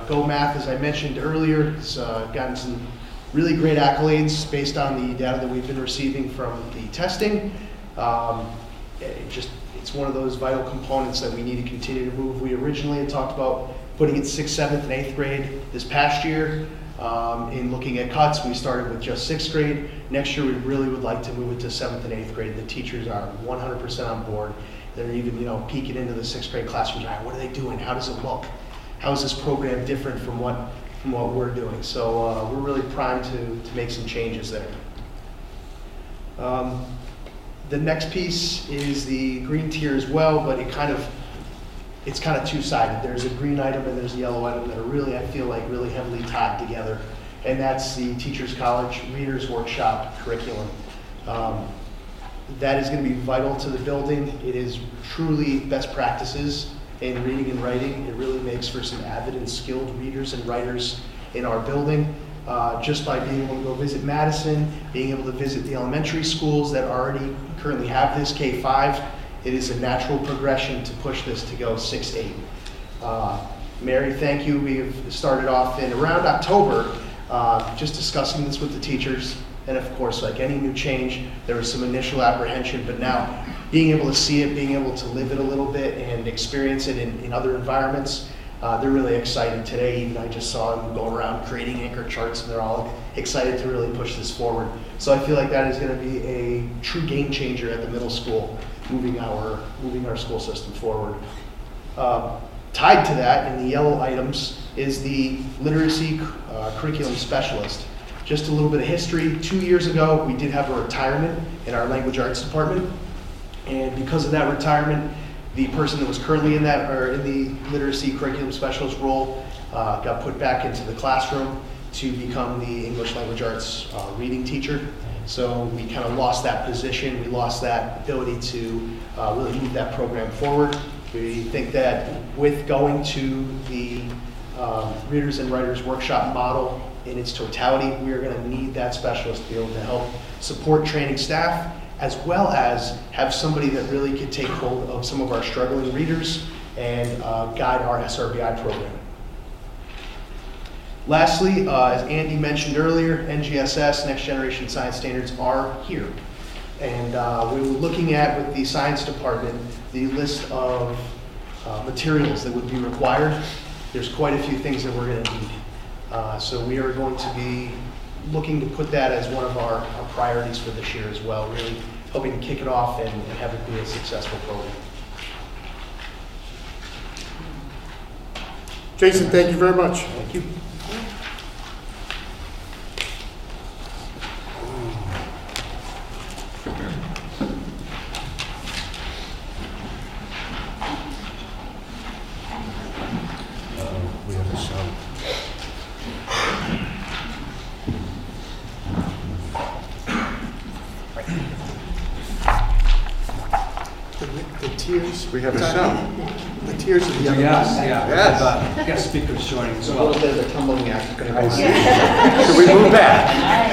Go Math, as I mentioned earlier, has gotten some really great accolades based on the data that we've been receiving from the testing. It's one of those vital components that we need to continue to move. We originally had talked about putting it 6th, 7th, and 8th grade this past year. In looking at cuts, we started with just 6th grade. Next year, we really would like to move it to 7th and 8th grade. The teachers are 100% on board. They're even, peeking into the 6th grade classrooms. Right, what are they doing? How does it look? How is this program different from what we're doing? So we're really primed to make some changes there. The next piece is the green tier as well, but it's kind of two-sided. There's a green item and there's a yellow item that are really, I feel like, really heavily tied together. And that's the Teachers College Readers Workshop curriculum. That is going to be vital to the building. It is truly best practices in reading and writing. It really makes for some avid and skilled readers and writers in our building. Just by being able to go visit Madison, being able to visit the elementary schools that already currently have this K-5, it is a natural progression to push this to go 6-8. Mary, thank you. We've started off in around October just discussing this with the teachers. And of course, like any new change, there was some initial apprehension, but now being able to see it, being able to live it a little bit and experience it in other environments, they're really excited today. Even I just saw them go around creating anchor charts, and they're all excited to really push this forward. So I feel like that is going to be a true game changer at the middle school, moving our school system forward. Tied to that, in the yellow items, is the literacy curriculum specialist. Just a little bit of history. 2 years ago, we did have a retirement in our language arts department, and because of that retirement, the person that was currently in the literacy curriculum specialist role got put back into the classroom to become the English language arts reading teacher. So we kind of lost that position. We lost that ability to really move that program forward. We think that with going to the Readers and Writers Workshop model in its totality, we are going to need that specialist to be able to help support training staff, as well as have somebody that really could take hold of some of our struggling readers and guide our SRBI program. Lastly, as Andy mentioned earlier, NGSS, Next Generation Science Standards, are here. And we were looking at, with the science department, the list of materials that would be required. There's quite a few things that we're going to need. So we are going to be looking to put that as one of our priorities for this year as well, really hoping to kick it off and have it be a successful program. Jason, thank you very much. Thank you. We have a show. The tears. We have a show. The tears of the young. Yes, yeah. Yes. We have guest speakers joining as A well. little bit of a tumbling act going on. Should we move back?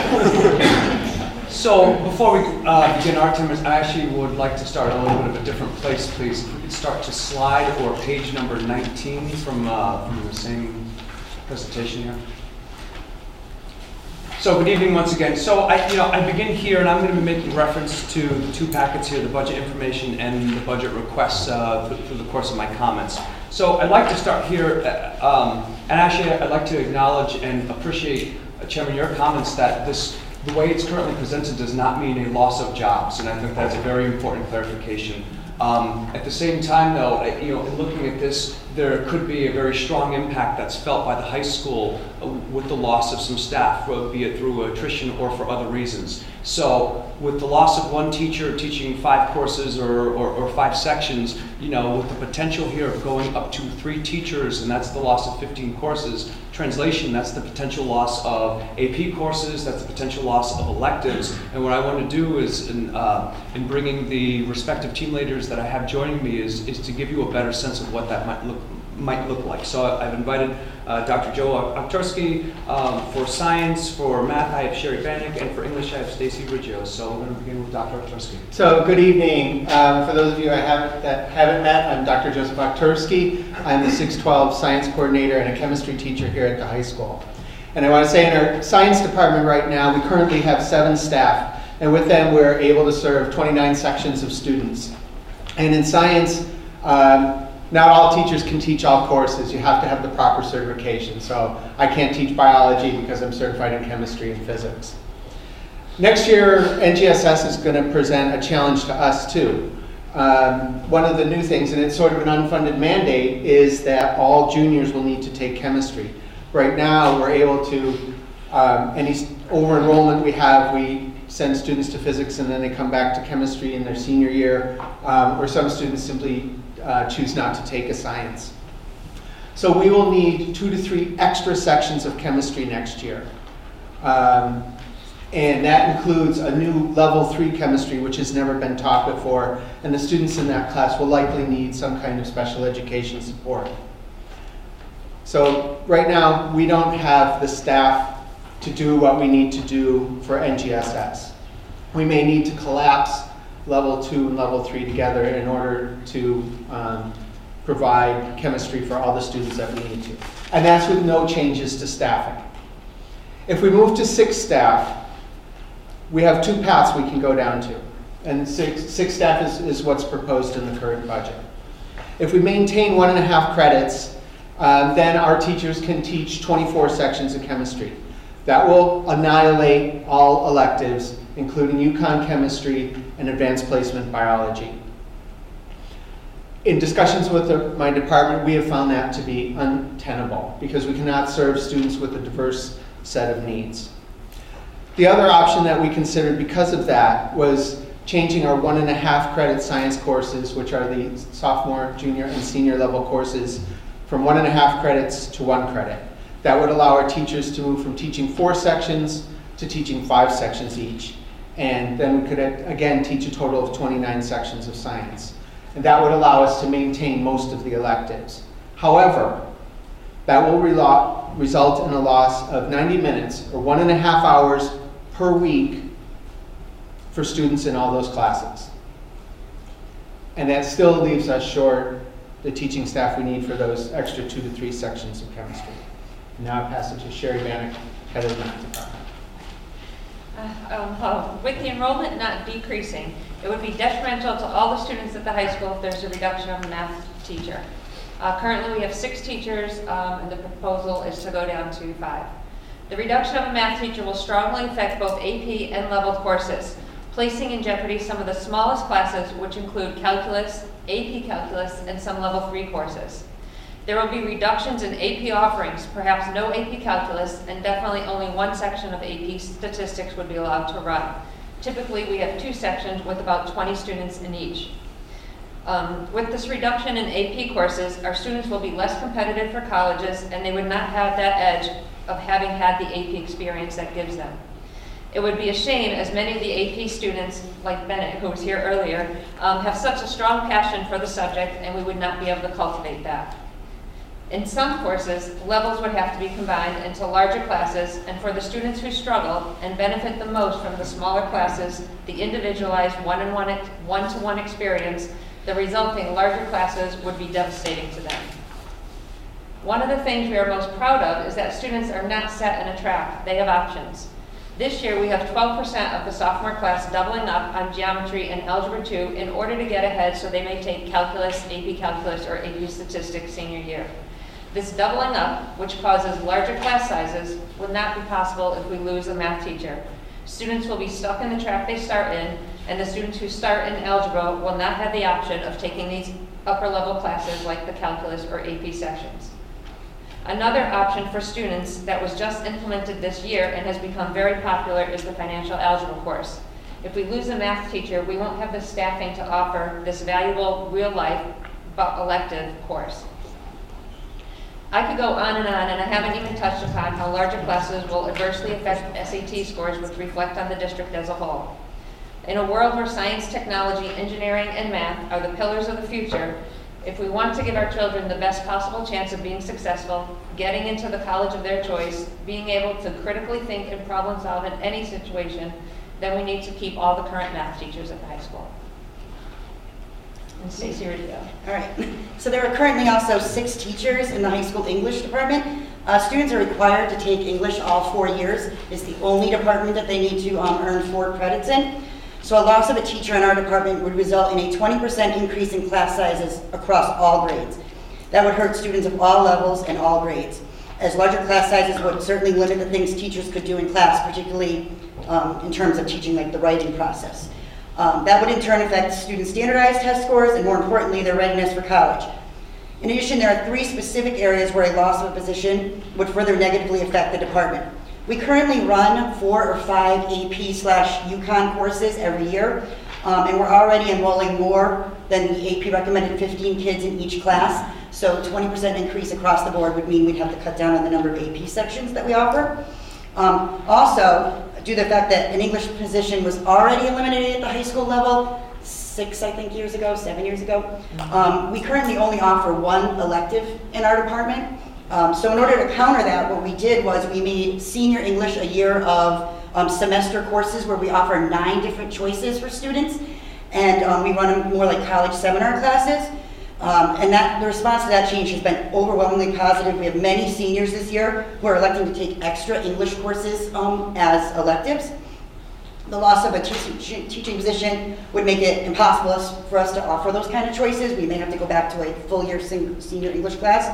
So before we begin our term, I actually would like to start a little bit of a different place, please. If we could start to slide or page number 19 from the same presentation here. So good evening once again. So I begin here, and I'm going to be making reference to the two packets here, the budget information and the budget requests through the course of my comments. So I'd like to start here, and actually I'd like to acknowledge and appreciate, Chairman, your comments that the way it's currently presented does not mean a loss of jobs, and I think that's a very important clarification. At the same time, though, in looking at this, there could be a very strong impact that's felt by the high school with the loss of some staff, be it through attrition or for other reasons. So with the loss of one teacher teaching 5 courses or 5 sections, with the potential here of going up to 3 teachers, and that's the loss of 15 courses. Translation, that's the potential loss of AP courses, that's the potential loss of electives. And what I want to do is, in bringing the respective team leaders that I have joining me, is to give you a better sense of what that might look like. So I've invited Dr. Joe Okturski. For science, for math, I have Sherry Bannick, and for English, I have Stacy Riggio. So we're going to begin with Dr. Okturski. So good evening. For those of you that haven't met, I'm Dr. Joseph Okturski. I'm the 612 science coordinator and a chemistry teacher here at the high school. And I want to say in our science department right now, we currently have 7 staff, and with them we're able to serve 29 sections of students. And in science, not all teachers can teach all courses. You have to have the proper certification. So I can't teach biology because I'm certified in chemistry and physics. Next year, NGSS is going to present a challenge to us too. One of the new things, and it's sort of an unfunded mandate, is that all juniors will need to take chemistry. Right now, we're able to, any over-enrollment we have, we send students to physics and then they come back to chemistry in their senior year, or some students simply choose not to take a science. So we will need 2 to 3 extra sections of chemistry next year. And that includes a new level 3 chemistry, which has never been taught before, and the students in that class will likely need some kind of special education support. So right now, we don't have the staff to do what we need to do for NGSS. We may need to collapse level 2 and level 3 together in order to provide chemistry for all the students that we need to. And that's with no changes to staffing. If we move to 6 staff, we have 2 paths we can go down to. And 6 staff is what's proposed in the current budget. If we maintain 1.5 credits, then our teachers can teach 24 sections of chemistry. That will annihilate all electives, including UConn chemistry and advanced placement biology. In discussions with my department, we have found that to be untenable because we cannot serve students with a diverse set of needs. The other option that we considered because of that was changing our 1.5 credit science courses, which are the sophomore, junior, and senior level courses, from 1.5 credits to 1 credit. That would allow our teachers to move from teaching 4 sections to teaching 5 sections each. And then we could, again, teach a total of 29 sections of science. And that would allow us to maintain most of the electives. However, that will result in a loss of 90 minutes, or 1.5 hours per week for students in all those classes. And that still leaves us short the teaching staff we need for those extra 2 to 3 sections of chemistry. Now I pass it to Sherry Bannock, head of the math department. With the enrollment not decreasing, it would be detrimental to all the students at the high school if there's a reduction of a math teacher. Currently we have 6 teachers and the proposal is to go down to 5. The reduction of a math teacher will strongly affect both AP and level courses, placing in jeopardy some of the smallest classes, which include calculus, AP calculus, and some level 3 courses. There will be reductions in AP offerings, perhaps no AP calculus, and definitely only one section of AP statistics would be allowed to run. Typically, we have 2 sections with about 20 students in each. With this reduction in AP courses, our students will be less competitive for colleges, and they would not have that edge of having had the AP experience that gives them. It would be a shame, as many of the AP students, like Bennett, who was here earlier, have such a strong passion for the subject, and we would not be able to cultivate that. In some courses, levels would have to be combined into larger classes, and for the students who struggle and benefit the most from the smaller classes, the individualized one-to-one experience, the resulting larger classes would be devastating to them. One of the things we are most proud of is that students are not set in a track, they have options. This year we have 12% of the sophomore class doubling up on geometry and algebra 2 in order to get ahead so they may take calculus, AP calculus, or AP statistics senior year. This doubling up, which causes larger class sizes, would not be possible if we lose a math teacher. Students will be stuck in the track they start in, and the students who start in algebra will not have the option of taking these upper level classes like the calculus or AP sections. Another option for students that was just implemented this year and has become very popular is the financial algebra course. If we lose a math teacher, we won't have the staffing to offer this valuable real-life elective course. I could go on, and I haven't even touched upon how larger classes will adversely affect SAT scores, which reflect on the district as a whole. In a world where science, technology, engineering, and math are the pillars of the future, if we want to give our children the best possible chance of being successful, getting into the college of their choice, being able to critically think and problem solve in any situation, then we need to keep all the current math teachers at the high school. And Stacey, ready to go. All right. So there are currently also 6 teachers in the high school English department. Students are required to take English all 4 years. It's the only department that they need to earn 4 credits in. So a loss of a teacher in our department would result in a 20% increase in class sizes across all grades. That would hurt students of all levels and all grades, as larger class sizes would certainly limit the things teachers could do in class, particularly in terms of teaching like the writing process. That would in turn affect students' standardized test scores and, more importantly, their readiness for college. In addition, there are 3 specific areas where a loss of a position would further negatively affect the department. We currently run 4 or 5 AP/UConn courses every year, and we're already enrolling more than the AP recommended 15 kids in each class. So 20% increase across the board would mean we'd have to cut down on the number of AP sections that we offer. Also, due to the fact that an English position was already eliminated at the high school level 7 years ago, we currently only offer 1 elective in our department. So in order to counter that, what we did was we made senior English a year of semester courses where we offer 9 different choices for students, and we run them more like college seminar classes. And the response to that change has been overwhelmingly positive. We have many seniors this year who are electing to take extra English courses as electives. The loss of a teaching position would make it impossible for us to offer those kind of choices. We may have to go back to a full year senior English class.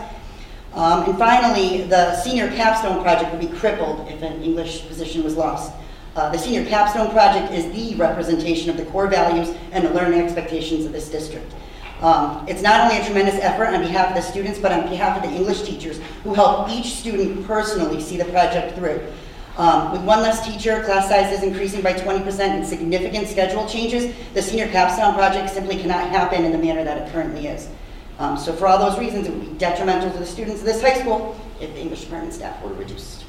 And finally, the senior capstone project would be crippled if an English position was lost. The senior capstone project is the representation of the core values and the learning expectations of this district. It's not only a tremendous effort on behalf of the students, but on behalf of the English teachers who help each student personally see the project through. With 1 less teacher, class sizes increasing by 20%, and significant schedule changes, the senior capstone project simply cannot happen in the manner that it currently is. So for all those reasons, it would be detrimental to the students of this high school if the English department staff were reduced.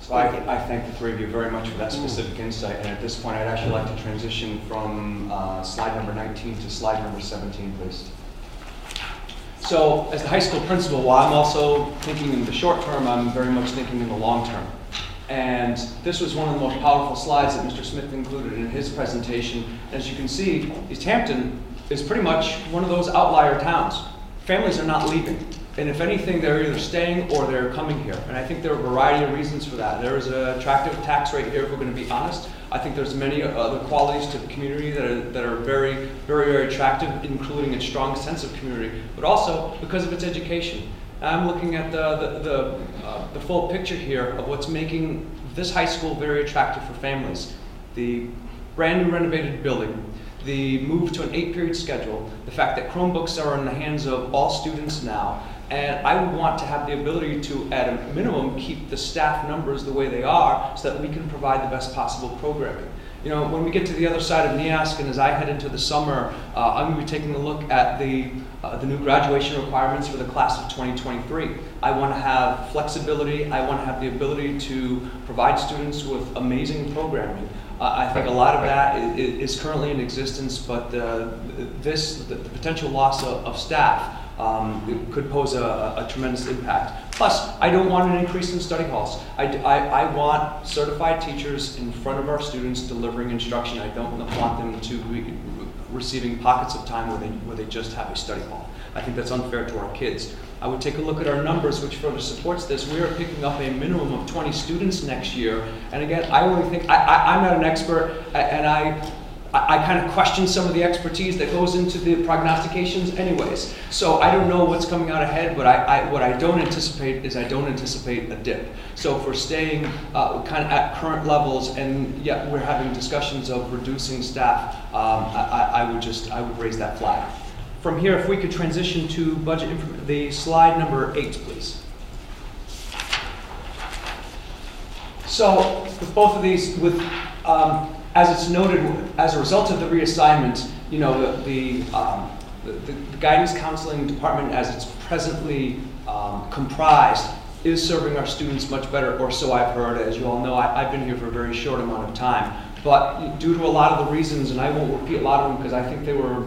So I thank the 3 of you very much for that specific insight. And at this point, I'd actually like to transition from slide number 19 to slide number 17, please. So as the high school principal, while I'm also thinking in the short term, I'm very much thinking in the long term. And this was one of the most powerful slides that Mr. Smith included in his presentation. As you can see, East Hampton is pretty much one of those outlier towns. Families are not leaving. And if anything, they're either staying or they're coming here. And I think there are a variety of reasons for that. There is an attractive tax rate here, if we're going to be honest. I think there's many other qualities to the community that are very, very, very attractive, including its strong sense of community, but also because of its education. I'm looking at the full picture here of what's making this high school very attractive for families. The brand new renovated building, the move to an 8-period schedule, the fact that Chromebooks are in the hands of all students now, and I would want to have the ability to, at a minimum, keep the staff numbers the way they are so that we can provide the best possible programming. You know, when we get to the other side of NEASC, and as I head into the summer, I'm going to be taking a look at the new graduation requirements for the class of 2023. I want to have flexibility. I want to have the ability to provide students with amazing programming. I think a lot of that is currently in existence, but the potential loss of staff could pose a tremendous impact. Plus, I don't want an increase in study halls. I want certified teachers in front of our students delivering instruction. I don't want them to be receiving pockets of time where they just have a study hall. I think that's unfair to our kids. I would take a look at our numbers, which further supports this. We are picking up a minimum of 20 students next year. And again, I only think, I'm not an expert, and I kind of question some of the expertise that goes into the prognostications anyways. So I don't know what's coming out ahead, but what I don't anticipate is I don't anticipate a dip. So if we're staying kind of at current levels, and yet we're having discussions of reducing staff, I would raise that flag. From here, if we could transition to budget information, the slide number 8, please. So with both of these, as it's noted, as a result of the reassignment, you know, the guidance counseling department, as it's presently comprised, is serving our students much better, or so I've heard. As you all know, I've been here for a very short amount of time. But due to a lot of the reasons, and I won't repeat a lot of them because I think they were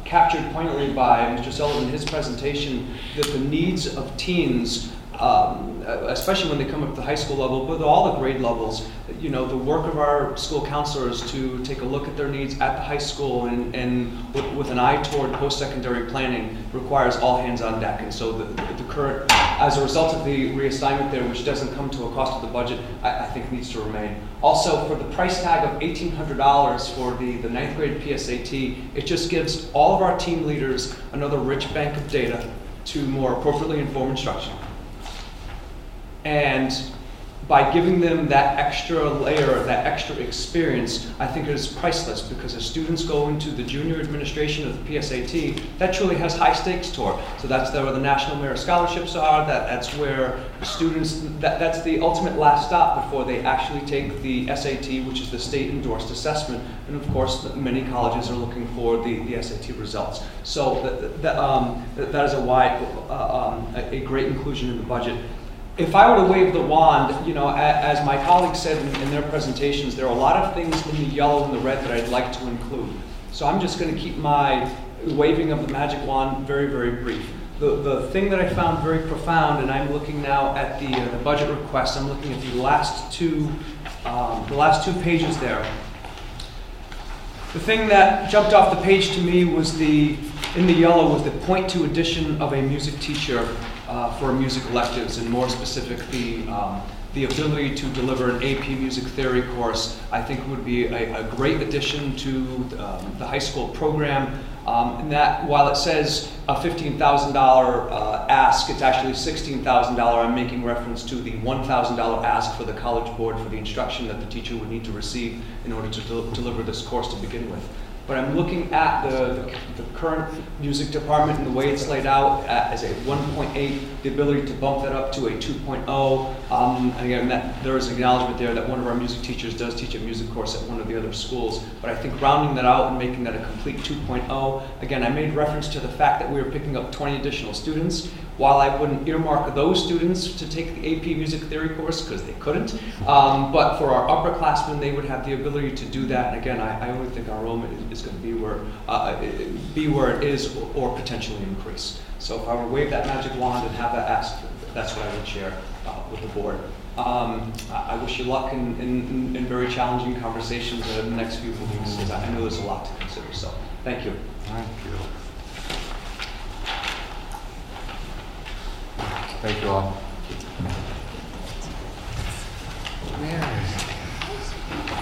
captured poignantly by Mr. Sullivan in his presentation, that the needs of teens, especially when they come up to the high school level, but all the grade levels, you know, the work of our school counselors to take a look at their needs at the high school and with an eye toward post-secondary planning requires all hands on deck. And so the current, as a result of the reassignment there, which doesn't come to a cost of the budget, I think needs to remain. Also, for the price tag of $1,800 for the 9th grade PSAT, it just gives all of our team leaders another rich bank of data to more appropriately inform instruction. And by giving them that extra layer, that extra experience, I think it is priceless, because as students go into the junior administration of the PSAT, that truly has high stakes to it. So that's where the National Merit Scholarships are, that's where the students, that's the ultimate last stop before they actually take the SAT, which is the state endorsed assessment. And of course, many colleges are looking for the SAT results. So that is a great inclusion in the budget. If I were to wave the wand, you know, as my colleagues said in their presentations, there are a lot of things in the yellow and the red that I'd like to include. So I'm just going to keep my waving of the magic wand very, very brief. The thing that I found very profound, and I'm looking now at the budget request, I'm looking at the last two pages there. The thing that jumped off the page to me was in the yellow was the .2 addition of a music teacher for music electives, and more specifically, the ability to deliver an AP music theory course, I think would be a great addition to the high school program. And that, while it says a $15,000 ask, it's actually $16,000. I'm making reference to the $1,000 ask for the College Board for the instruction that the teacher would need to receive in order to deliver this course to begin with. But I'm looking at the current music department and the way it's laid out as a 1.8, the ability to bump that up to a 2.0. And again, there is an acknowledgement there that one of our music teachers does teach a music course at one of the other schools. But I think rounding that out and making that a complete 2.0, again, I made reference to the fact that we were picking up 20 additional students. While I wouldn't earmark those students to take the AP music theory course because they couldn't, but for our upperclassmen, they would have the ability to do that. And again, I only think our enrollment is going to be where it is, or potentially increase. So if I were to wave that magic wand and have that ask, that's what I would share with the board. I wish you luck in very challenging conversations in the next few weeks, because I know there's a lot to consider. So thank you. Thank you. Thank you all.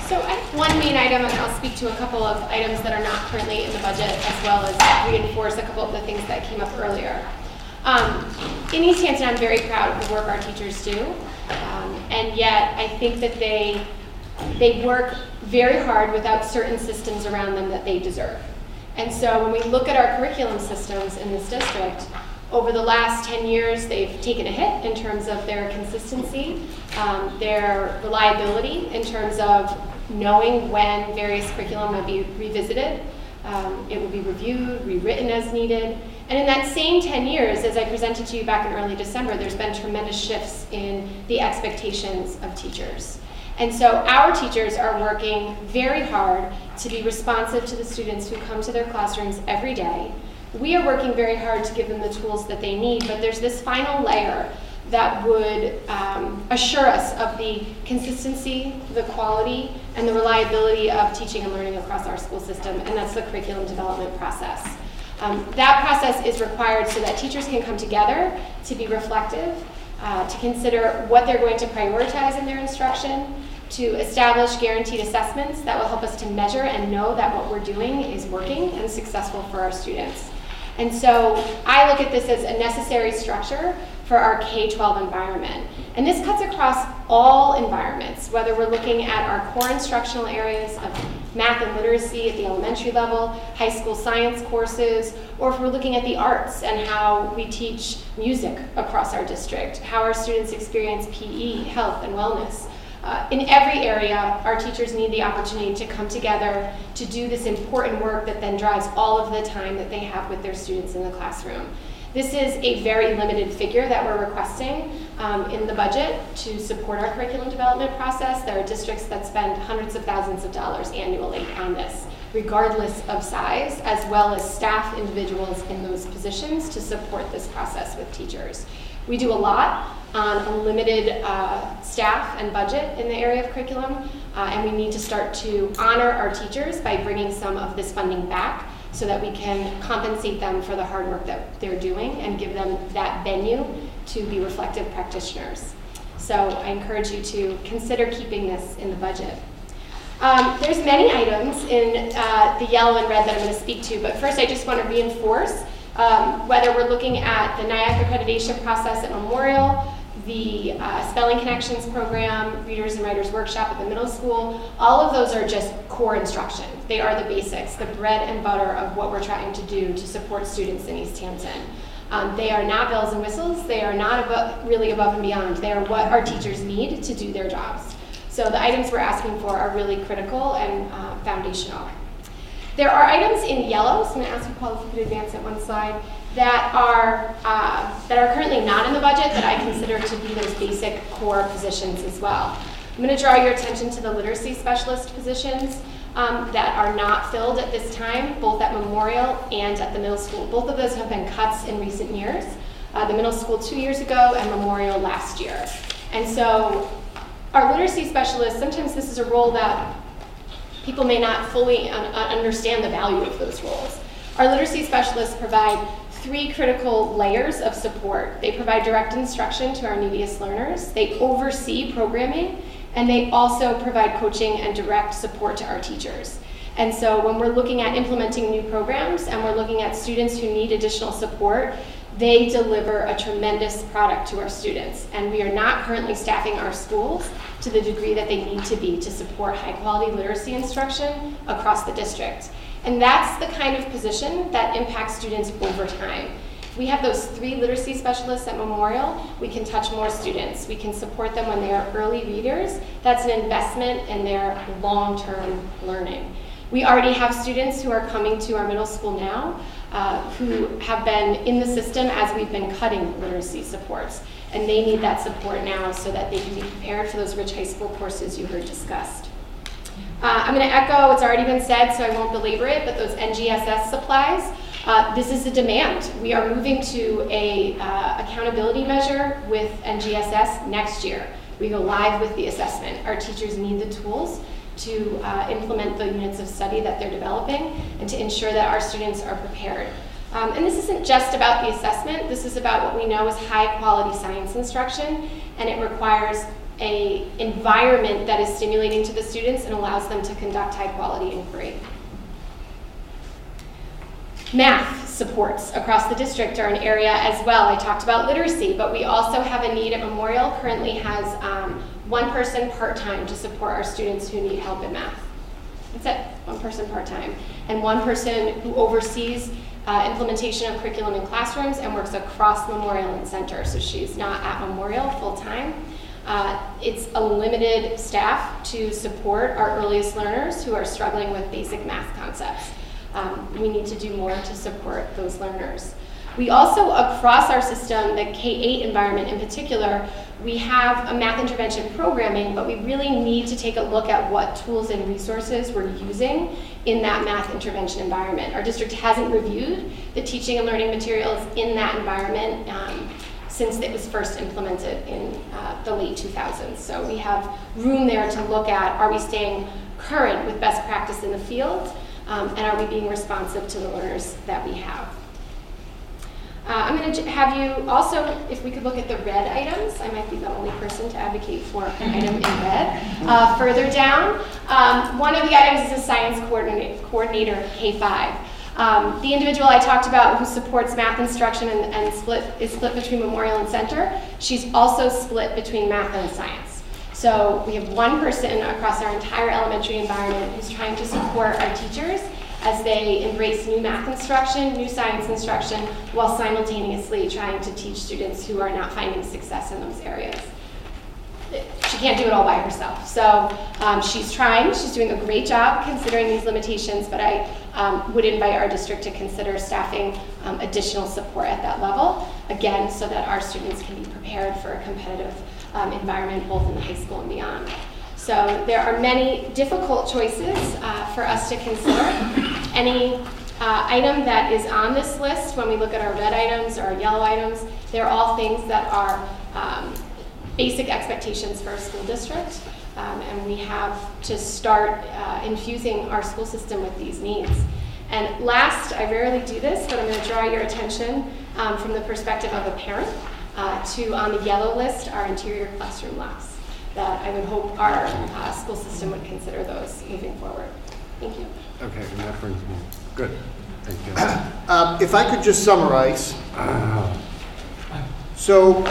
So I have one main item, and I'll speak to a couple of items that are not currently in the budget, as well as reinforce a couple of the things that came up earlier. In East Hampton, I'm very proud of the work our teachers do, and yet I think that they work very hard without certain systems around them that they deserve. And so when we look at our curriculum systems in this district, over the last 10 years, they've taken a hit in terms of their consistency, their reliability in terms of knowing when various curriculum will be revisited. It will be reviewed, rewritten as needed. And in that same 10 years, as I presented to you back in early December, there's been tremendous shifts in the expectations of teachers. And so our teachers are working very hard to be responsive to the students who come to their classrooms every day. We are working very hard to give them the tools that they need, but there's this final layer that would assure us of the consistency, the quality, and the reliability of teaching and learning across our school system, and that's the curriculum development process. That process is required so that teachers can come together to be reflective, to consider what they're going to prioritize in their instruction, to establish guaranteed assessments that will help us to measure and know that what we're doing is working and successful for our students. And so I look at this as a necessary structure for our K-12 environment. And this cuts across all environments, whether we're looking at our core instructional areas of math and literacy at the elementary level, high school science courses, or if we're looking at the arts and how we teach music across our district, how our students experience PE, health, and wellness. In every area, our teachers need the opportunity to come together to do this important work that then drives all of the time that they have with their students in the classroom. This is a very limited figure that we're requesting in the budget to support our curriculum development process. There are districts that spend hundreds of thousands of dollars annually on this, regardless of size, as well as staff individuals in those positions to support this process with teachers. We do a lot on a limited staff and budget in the area of curriculum, and we need to start to honor our teachers by bringing some of this funding back so that we can compensate them for the hard work that they're doing and give them that venue to be reflective practitioners. So I encourage you to consider keeping this in the budget. There's many items in the yellow and red that I'm going to speak to, but first I just want to reinforce whether we're looking at the NIAC accreditation process at Memorial, the Spelling Connections program, Readers and Writers Workshop at the middle school, all of those are just core instruction. They are the basics, the bread and butter of what we're trying to do to support students in East Hampton. They are not bells and whistles. They are not really above and beyond. They are what our teachers need to do their jobs. So the items we're asking for are really critical and foundational. There are items in yellow, so I'm going to ask you, Paul, if you could advance it one slide, that are currently not in the budget that I consider to be those basic core positions as well. I'm going to draw your attention to the literacy specialist positions that are not filled at this time, both at Memorial and at the middle school. Both of those have been cuts in recent years. The middle school 2 years ago and Memorial last year. And so our literacy specialists, sometimes this is a role that people may not fully understand the value of those roles. Our literacy specialists provide 3 critical layers of support. They provide direct instruction to our neediest learners, they oversee programming, and they also provide coaching and direct support to our teachers. And so when we're looking at implementing new programs and we're looking at students who need additional support, they deliver a tremendous product to our students. And we are not currently staffing our schools to the degree that they need to be to support high quality literacy instruction across the district. And that's the kind of position that impacts students over time. If we have those 3 literacy specialists at Memorial, we can touch more students. We can support them when they are early readers. That's an investment in their long-term learning. We already have students who are coming to our middle school now who have been in the system as we've been cutting literacy supports. And they need that support now so that they can be prepared for those rich high school courses you heard discussed. I'm going to echo what's already been said, so I won't belabor it, but those NGSS supplies, this is a demand. We are moving to a accountability measure with NGSS next year. We go live with the assessment. Our teachers need the tools to implement the units of study that they're developing and to ensure that our students are prepared. And this isn't just about the assessment, this is about what we know is high quality science instruction, and it requires an environment that is stimulating to the students and allows them to conduct high quality inquiry. Math supports across the district are an area as well. I talked about literacy, but we also have a need at Memorial. Currently has one person part-time to support our students who need help in math. That's it, one person part-time. And one person who oversees implementation of curriculum in classrooms and works across Memorial and Center. So she's not at Memorial full-time. It's a limited staff to support our earliest learners who are struggling with basic math concepts. We need to do more to support those learners. We also, across our system, the K-8 environment in particular, we have a math intervention programming, but we really need to take a look at what tools and resources we're using in that math intervention environment. Our district hasn't reviewed the teaching and learning materials in that environment since it was first implemented in the late 2000s. So we have room there to look at, are we staying current with best practice in the field, and are we being responsive to the learners that we have? I'm going to have you also, if we could look at the red items, I might be the only person to advocate for an item in red. Further down, one of the items is a science coordinator K-5. The individual I talked about who supports math instruction and is split between Memorial and Center, she's also split between math and science. So we have one person across our entire elementary environment who's trying to support our teachers as they embrace new math instruction, new science instruction, while simultaneously trying to teach students who are not finding success in those areas. She can't do it all by herself. So she's trying, she's doing a great job considering these limitations, but I would invite our district to consider staffing additional support at that level, again, so that our students can be prepared for a competitive environment both in the high school and beyond. So there are many difficult choices for us to consider. Any item that is on this list, when we look at our red items or our yellow items, they're all things that are basic expectations for a school district, and we have to start infusing our school system with these needs. And last, I rarely do this, but I'm going to draw your attention from the perspective of a parent to, on the yellow list, our interior classroom locks. That I would hope our school system would consider those moving forward. Thank you. Okay, and that brings me, good, thank you. If I could just summarize. So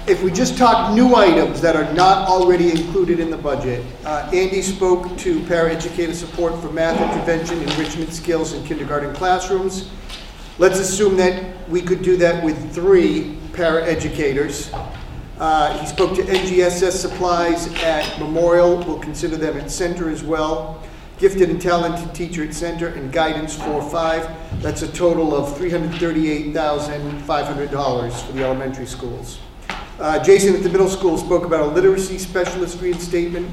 if we just talk new items that are not already included in the budget, Andy spoke to paraeducator support for math intervention, enrichment skills in kindergarten classrooms. Let's assume that we could do that with 3 paraeducators. He spoke to NGSS supplies at Memorial. We'll consider them at Center as well. Gifted and talented teacher at Center and guidance 4-5. That's a total of $338,500 for the elementary schools. Jason at the middle school spoke about a literacy specialist reinstatement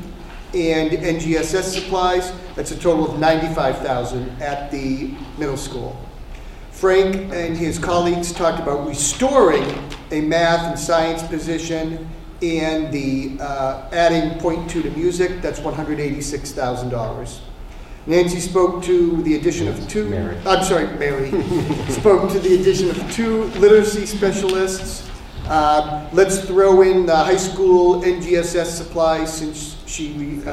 and NGSS supplies. That's a total of $95,000 at the middle school. Frank and his colleagues talked about restoring a math and science position and the adding .2 to music. That's $186,000. Nancy spoke to the addition of 2. Mary. I'm sorry, Mary spoke to the addition of 2 literacy specialists. Let's throw in the high school NGSS supplies since she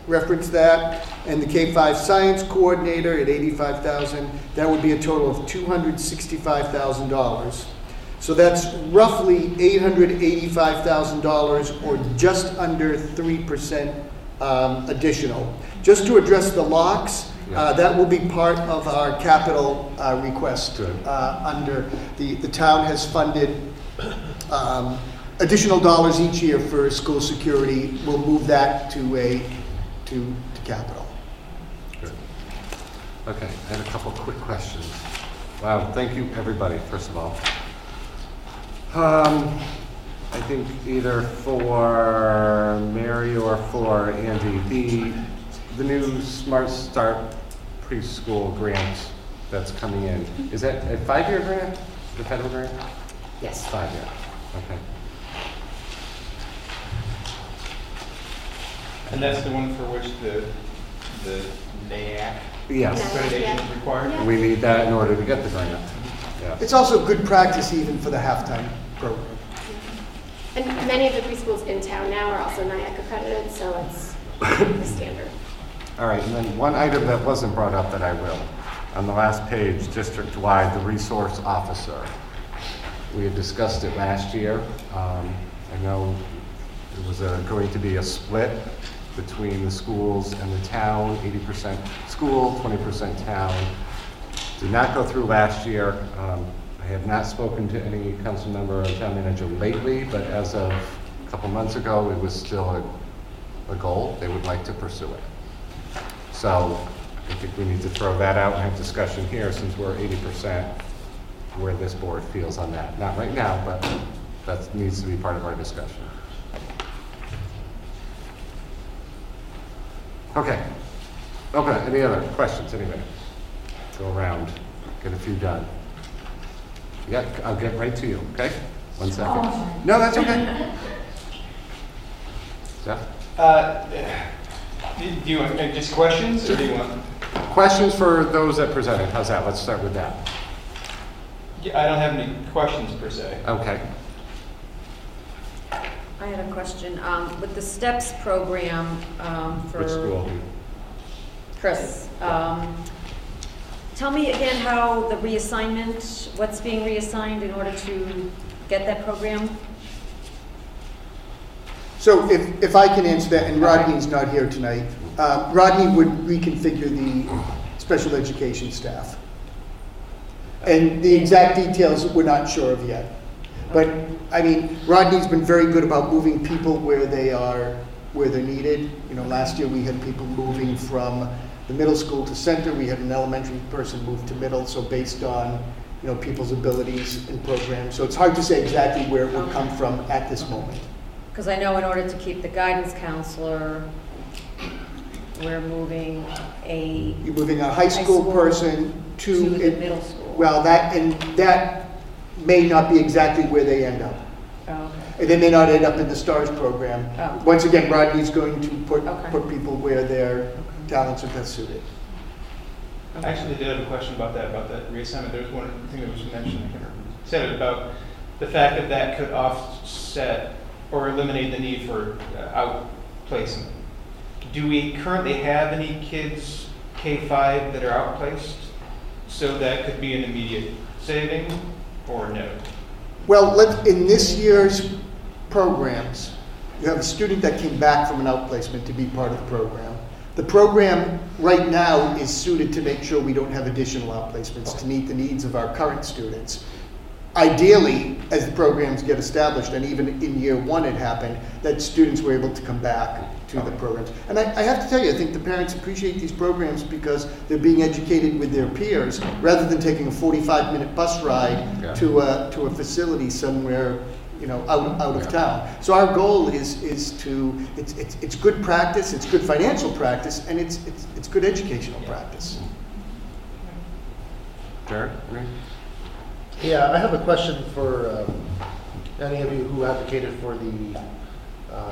referenced that, and the K-5 science coordinator at $85,000. That would be a total of $265,000. So that's roughly $885,000, or just under 3% additional. Just to address the locks, that will be part of our capital request. Under the town has funded additional dollars each year for school security. We'll move that to capital. Good. Okay, I have a couple quick questions. Wow, thank you everybody, first of all. I think either for Mary or for Andy, the new Smart Start preschool grant that's coming in, is that a 5-year grant, the federal grant? Yes. 5-year, okay. And that's the one for which the NAAC Yes. accreditation is required? We need that in order to get the grant. Yes. It's also good practice even for the halftime program. And many of the preschools in town now are also NIAC accredited, so it's the standard. All right, and then one item that wasn't brought up that I will. On the last page, district-wide, the resource officer. We had discussed it last year. I know it was going to be a split between the schools and the town, 80% school, 20% town. Did not go through last year. I have not spoken to any council member or town manager lately, but as of a couple months ago, it was still a goal. They would like to pursue it. So I think we need to throw that out and have discussion here since we're 80% where this board feels on that. Not right now, but that needs to be part of our discussion. Okay. Open it. Any other questions? Anybody? Go around. Get a few done. Yeah, I'll get right to you, okay? 1 second. No, that's okay. Jeff? Do you want just questions, or do you want? Questions for those that presented. How's that? Let's start with that. Yeah, I don't have any questions per se. Okay. I had a question. With the STEPS program for Which school? Chris, tell me again how the reassignment, what's being reassigned in order to get that program? So if I can answer that, and Rodney's not here tonight, Rodney would reconfigure the special education staff. And the exact details we're not sure of yet. But I mean, Rodney's been very good about moving people where they're needed. You know, last year we had people moving from the middle school to center. We had an elementary person move to middle. So based on, you know, people's abilities and programs. So it's hard to say exactly where it would come from at this moment. Because I know in order to keep the guidance counselor, we're moving You're moving a high school person to the middle school. Well, that may not be exactly where they end up. Oh, okay. And they may not end up in the STARS program. Oh. Once again, Rodney's going to put people where their talents are best suited. I actually did have a question about that reassignment. There was one thing that was mentioned, I can't remember. Said it about the fact that that could offset or eliminate the need for outplacement. Do we currently have any kids K-5 that are outplaced? So that could be an immediate saving, or no? Well, in this year's programs, you have a student that came back from an outplacement to be part of the program. The program right now is suited to make sure we don't have additional outplacements to meet the needs of our current students. Ideally, as the programs get established, and even in year one it happened, that students were able to come back to the programs. And I have to tell you, I think the parents appreciate these programs because they're being educated with their peers rather than taking a 45-minute bus ride to a facility somewhere, you know, out of town. So our goal is it's good practice, it's good financial practice, and it's good educational practice. Jared? Yeah, I have a question for any of you who advocated for the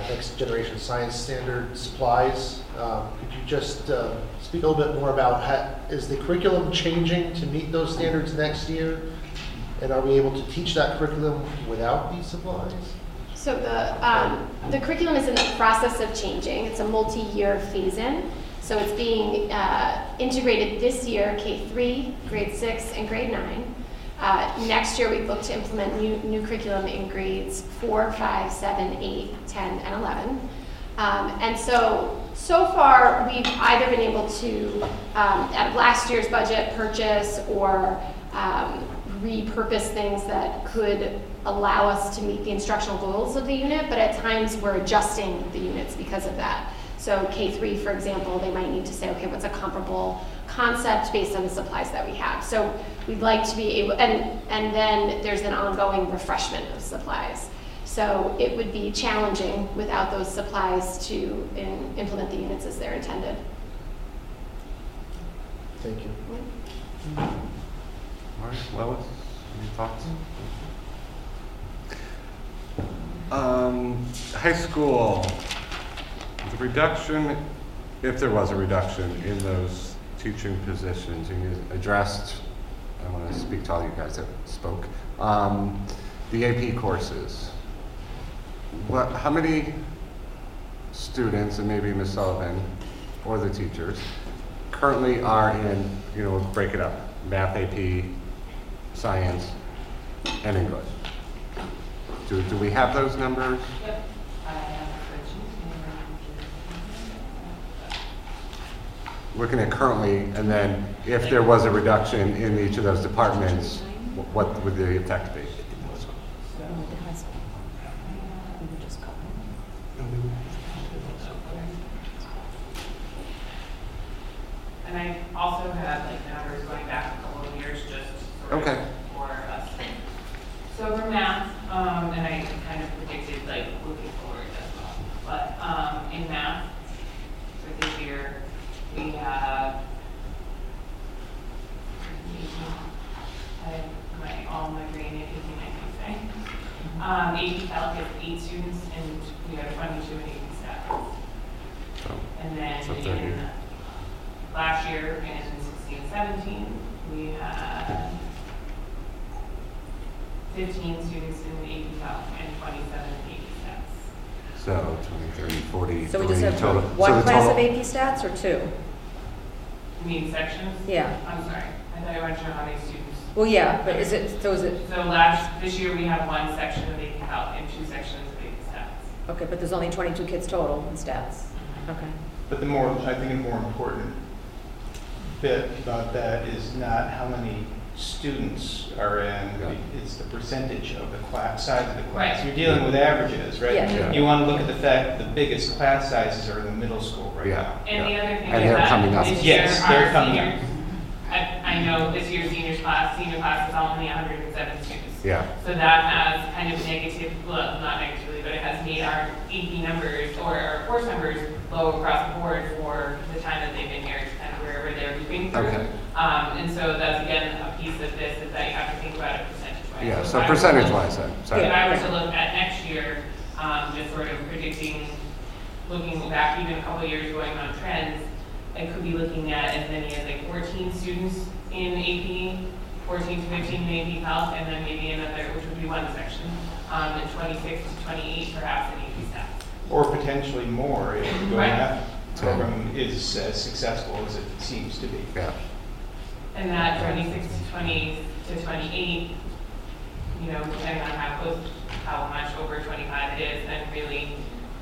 next generation science standard supplies. Could you just speak a little bit more about is the curriculum changing to meet those standards next year? And are we able to teach that curriculum without these supplies? So the curriculum is in the process of changing. It's a multi-year phase-in. So it's being integrated this year, K-3, grade 6, and grade 9. Next year, we look to implement new curriculum in grades 4, 5, 7, 8, 10, and 11. And so far, we've either been able to, out of last year's budget, purchase or repurpose things that could allow us to meet the instructional goals of the unit, but at times we're adjusting the units because of that. So K-3, for example, they might need to say, okay, what's a comparable concept based on the supplies that we have? So we'd like to be able, and then there's an ongoing refreshment of supplies. So it would be challenging without those supplies to implement the units as they're intended. Thank you. All right, Lois, any thoughts? High school, the reduction, if there was a reduction in those teaching positions, and you addressed I want to speak to all you guys that spoke. The AP courses. How many students, and maybe Ms. Sullivan or the teachers, currently are in, we'll break it up, math, AP, science, and English? Do we have those numbers? Yep. Looking at currently, and then if there was a reduction in each of those departments, what would the effect be? And I also had like numbers going back a couple of years just sort of for us. So for math, and I kind of predicted like looking forward as well. But in math, for this year, we have all my brain is using my thing. AP Calc has 8 students, and we have 22 in AP Stats. And then in last year, in 16-17, we had 15 students in AP Calc and 27 in AP Stats. So 20, 30, 40. So we just have total. one class of AP Stats or 2? You mean sections? Yeah. I'm sorry. I thought you wanted to know how many students. Well, yeah, but is it? So this year we have 1 section of AP Calc and 2 sections of AP Stats. Okay, but there's only 22 kids total in stats. Okay. But I think a more important bit about that is not how many students are in, it's the percentage of the class, size of the class. Right. You're dealing with averages, right? Yeah. You want to look at the fact that the biggest class sizes are in the middle school right now. And the other thing And is they're that coming up. this year Yes, our they're coming up. seniors, I know this year's senior class is only 107 students. Yeah. So that has kind of well, not negatively, but it has made our AP numbers or our course numbers low across the board for the time that they've been here, kind of wherever they're moving through. Okay. And so that's again a piece of this is that you have to think about it percentage-wise. Yeah, if so I were to percentage-wise look- then. Sorry. If I were to look at next year, just sort of predicting, looking back even a couple of years going on trends, I could be looking at as many as like 14 students in AP, 14 to 15 in AP Calc, and then maybe another, which would be 1 section, and 26 to 28 perhaps in AP Stats. Or potentially more if the Right. math program is as successful as it seems to be. Yeah. And that 26 to 20 to 28, depending on how much over 25 it is, then really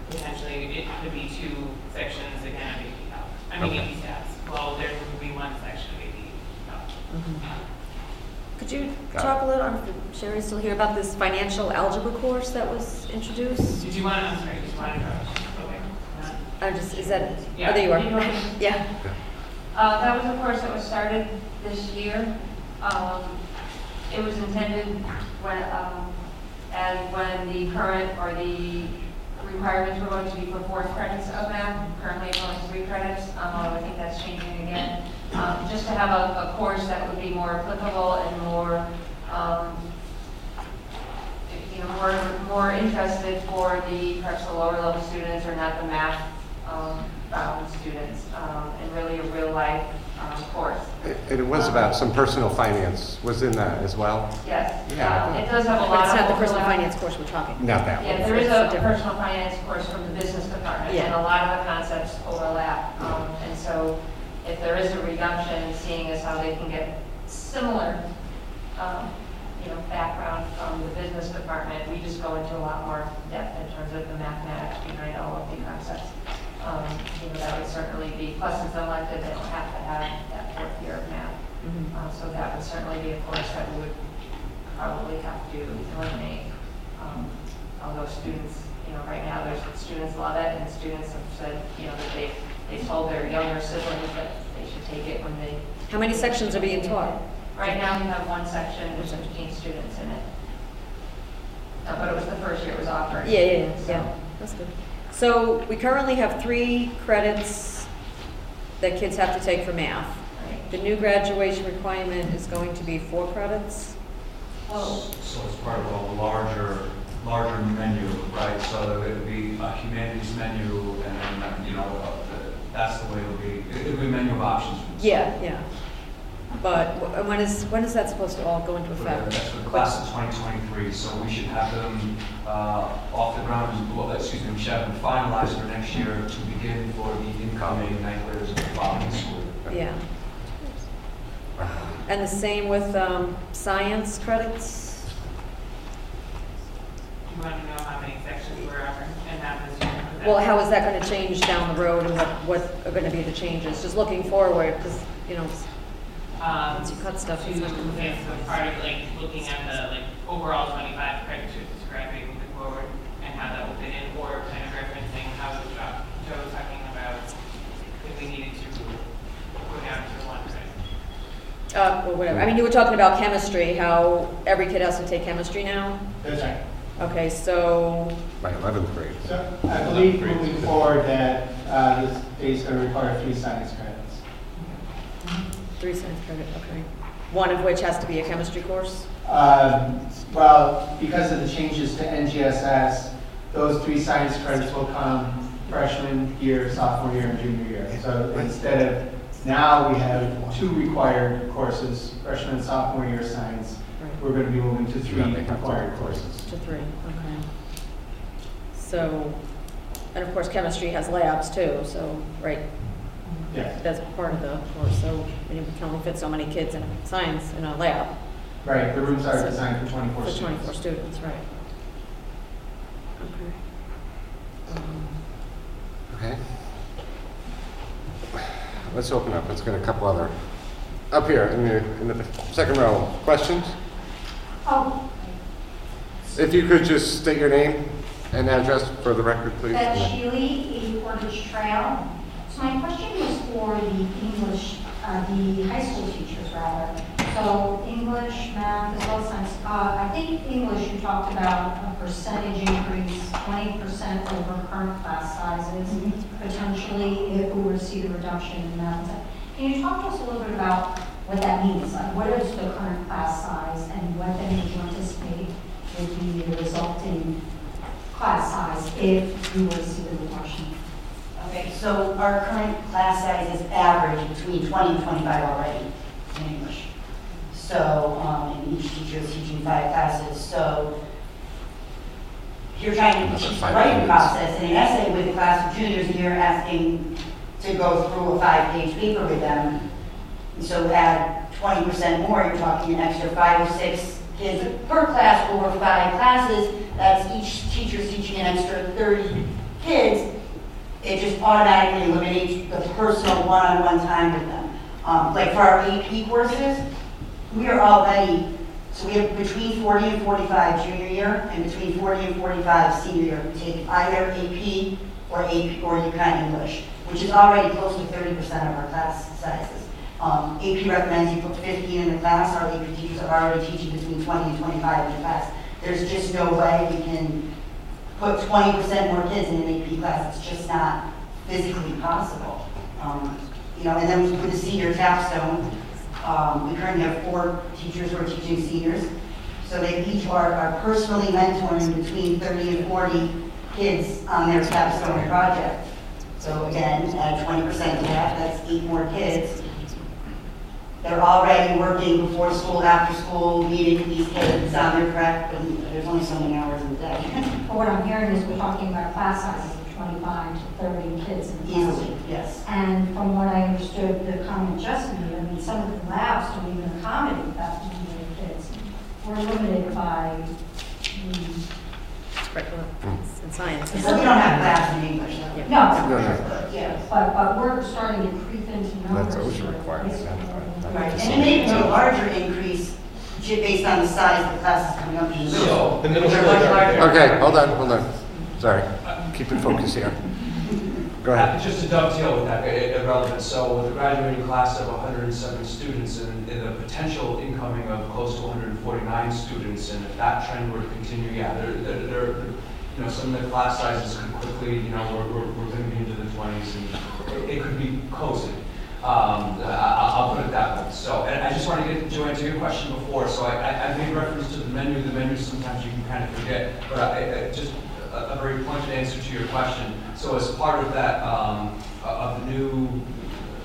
potentially it could be 2 sections again of AP Calc. I mean AP Stats. Well, there would be 1 section of AP Calc. Could you talk a little, if Sherry's still here, about this financial algebra course that was introduced? Did you want to, I'm sorry, did you want to go? Okay. Is that, Yeah. oh, there you are. You want- Yeah. That was a course that was started this year. It was intended when the current or the requirements were going to be for 4 credits of math. Currently it's only 3 credits. I think that's changing again. Just to have a course that would be more applicable and more, more interested for perhaps the lower level students or not the math bound students, and really a real life course. It was about some personal finance was in that as well? Yes. Yeah. It does have a But lot it's of not the personal overlap. finance course we're talking. Not that one. Yeah, there is It's a different. personal finance course from the business department, Yeah. and a lot of the concepts overlap. And so if there is a reduction, seeing as how they can get similar, background from the business department, we just go into a lot more depth in terms of the mathematics behind all of the concepts. That would certainly be, plus it's elective, they don't have to have that 4th year of math. So that would certainly be a course that we would probably have to eliminate. Although students, right now there's students love it, and students have said, that they told their younger siblings that they should take it when they. How many sections are being taught? Right now we have 1 section with 15 students in it. But it was the first year it was offered. Yeah. So- That's good. So we currently have 3 credits that kids have to take for math. Right. The new graduation requirement is going to be 4 credits. Well, So it's part of a larger menu, right? So it would be a humanities menu, and then, that's the way it would be. It would be a menu of options. Yeah. But when is that supposed to all go into effect? That's for the class of 2023, so we should have them off the ground, well, excuse me, we should have them finalized for next year to begin for the incoming ninth graders of the following school year. Yeah. And the same with science credits? You want to know how many sections we're offering and how this year? Well, how is that going to change down the road, and what are going to be the changes? Just looking forward, because, you know, once you cut stuff, it's not going to be. So part of like looking at the overall 25 credit students graduating moving forward and how that will fit in, or kind of referencing how Joe was talking about if we needed to go down to one credit. Well, whatever. I mean, you were talking about chemistry, how every kid has to take chemistry now? That's right. Okay, so... By 11th grade. So I believe moving forward that this is going to require 3 science credits. 3 science credit, okay. One of which has to be a chemistry course? Well, because of the changes to NGSS, those 3 science credits will come freshman year, sophomore year, and junior year. So instead of now we have 2 required courses, freshman and sophomore year science, we're going to be moving to 3 required courses. To 3, okay. So, and of course chemistry has labs too, so, right? Yes. That's part of the course, so you can only fit so many kids in science in a lab. Right, the rooms are designed for 24 students. For 24 students, right. Okay. Okay. Let's open up. Let's get a couple other. Up here in the second row. Questions? Oh. If you could just state your name and address for the record, please. Beth Sheely, 80 Portage Trail. So my question was for the English, the high school teachers rather. So English, math, as well as science. I think English you talked about a percentage increase, 20% over current class sizes, potentially if we were to see the reduction in math. Can you talk to us a little bit about what that means? Like what is the current class size and what then would you anticipate would be the resulting class size if we were to see the reduction? Okay, so our current class size is average between 20 and 25 already in English. So, and each teacher is teaching 5 classes. So, you're trying to teach the writing process in an essay with a class of juniors, and you're asking to go through a 5-page paper with them. And so, add 20% more, you're talking an extra 5 or 6 kids per class over 5 classes. That's each teacher's teaching an extra 30 kids. It just automatically eliminates the personal one-on-one time with them. Like for our AP courses, we are already, so we have between 40 and 45 junior year and between 40 and 45 senior year. We take either AP or UConn English, which is already close to 30% of our class sizes. AP recommends you put 15 in the class. Our AP teachers are already teaching between 20 and 25 in the class. There's just no way we can put 20% more kids in an AP class. It's just not physically possible. You know, and then with the senior capstone, we currently have 4 teachers who are teaching seniors. So they each are personally mentoring between 30 and 40 kids on their capstone project. So again, add 20% to that, that's 8 more kids. They're already working before school, after school, meeting these kids on their prep, and there's only so many hours in the day. But what I'm hearing is we're talking about class sizes of 25 to 30 kids in the class. Easily, yes. And from what I understood, the comment just made, I mean, some of the labs don't even accommodate that many kids. We're limited by curriculum and science. So we don't have labs in English. No, yeah. But we're starting to creep into numbers. That's OSHA requirement. Right, and it may be a larger increase based on the size of the classes coming up in the middle. So, the middle school. Okay, hold on. Sorry, keep it focused here. Go ahead. Just to dovetail with that, irrelevant. So with a graduating class of 107 students and a potential incoming of close to 149 students, and if that trend were to continue, yeah, you know, some of the class sizes could quickly, you know, we're going to be into the 20s, and it could be cozy. I'll put it that way. So, and I just want to get Joanne to your question before. So I made reference to the menu. The menu sometimes you can kind of forget, but just a very pointed answer to your question. So as part of that, of the new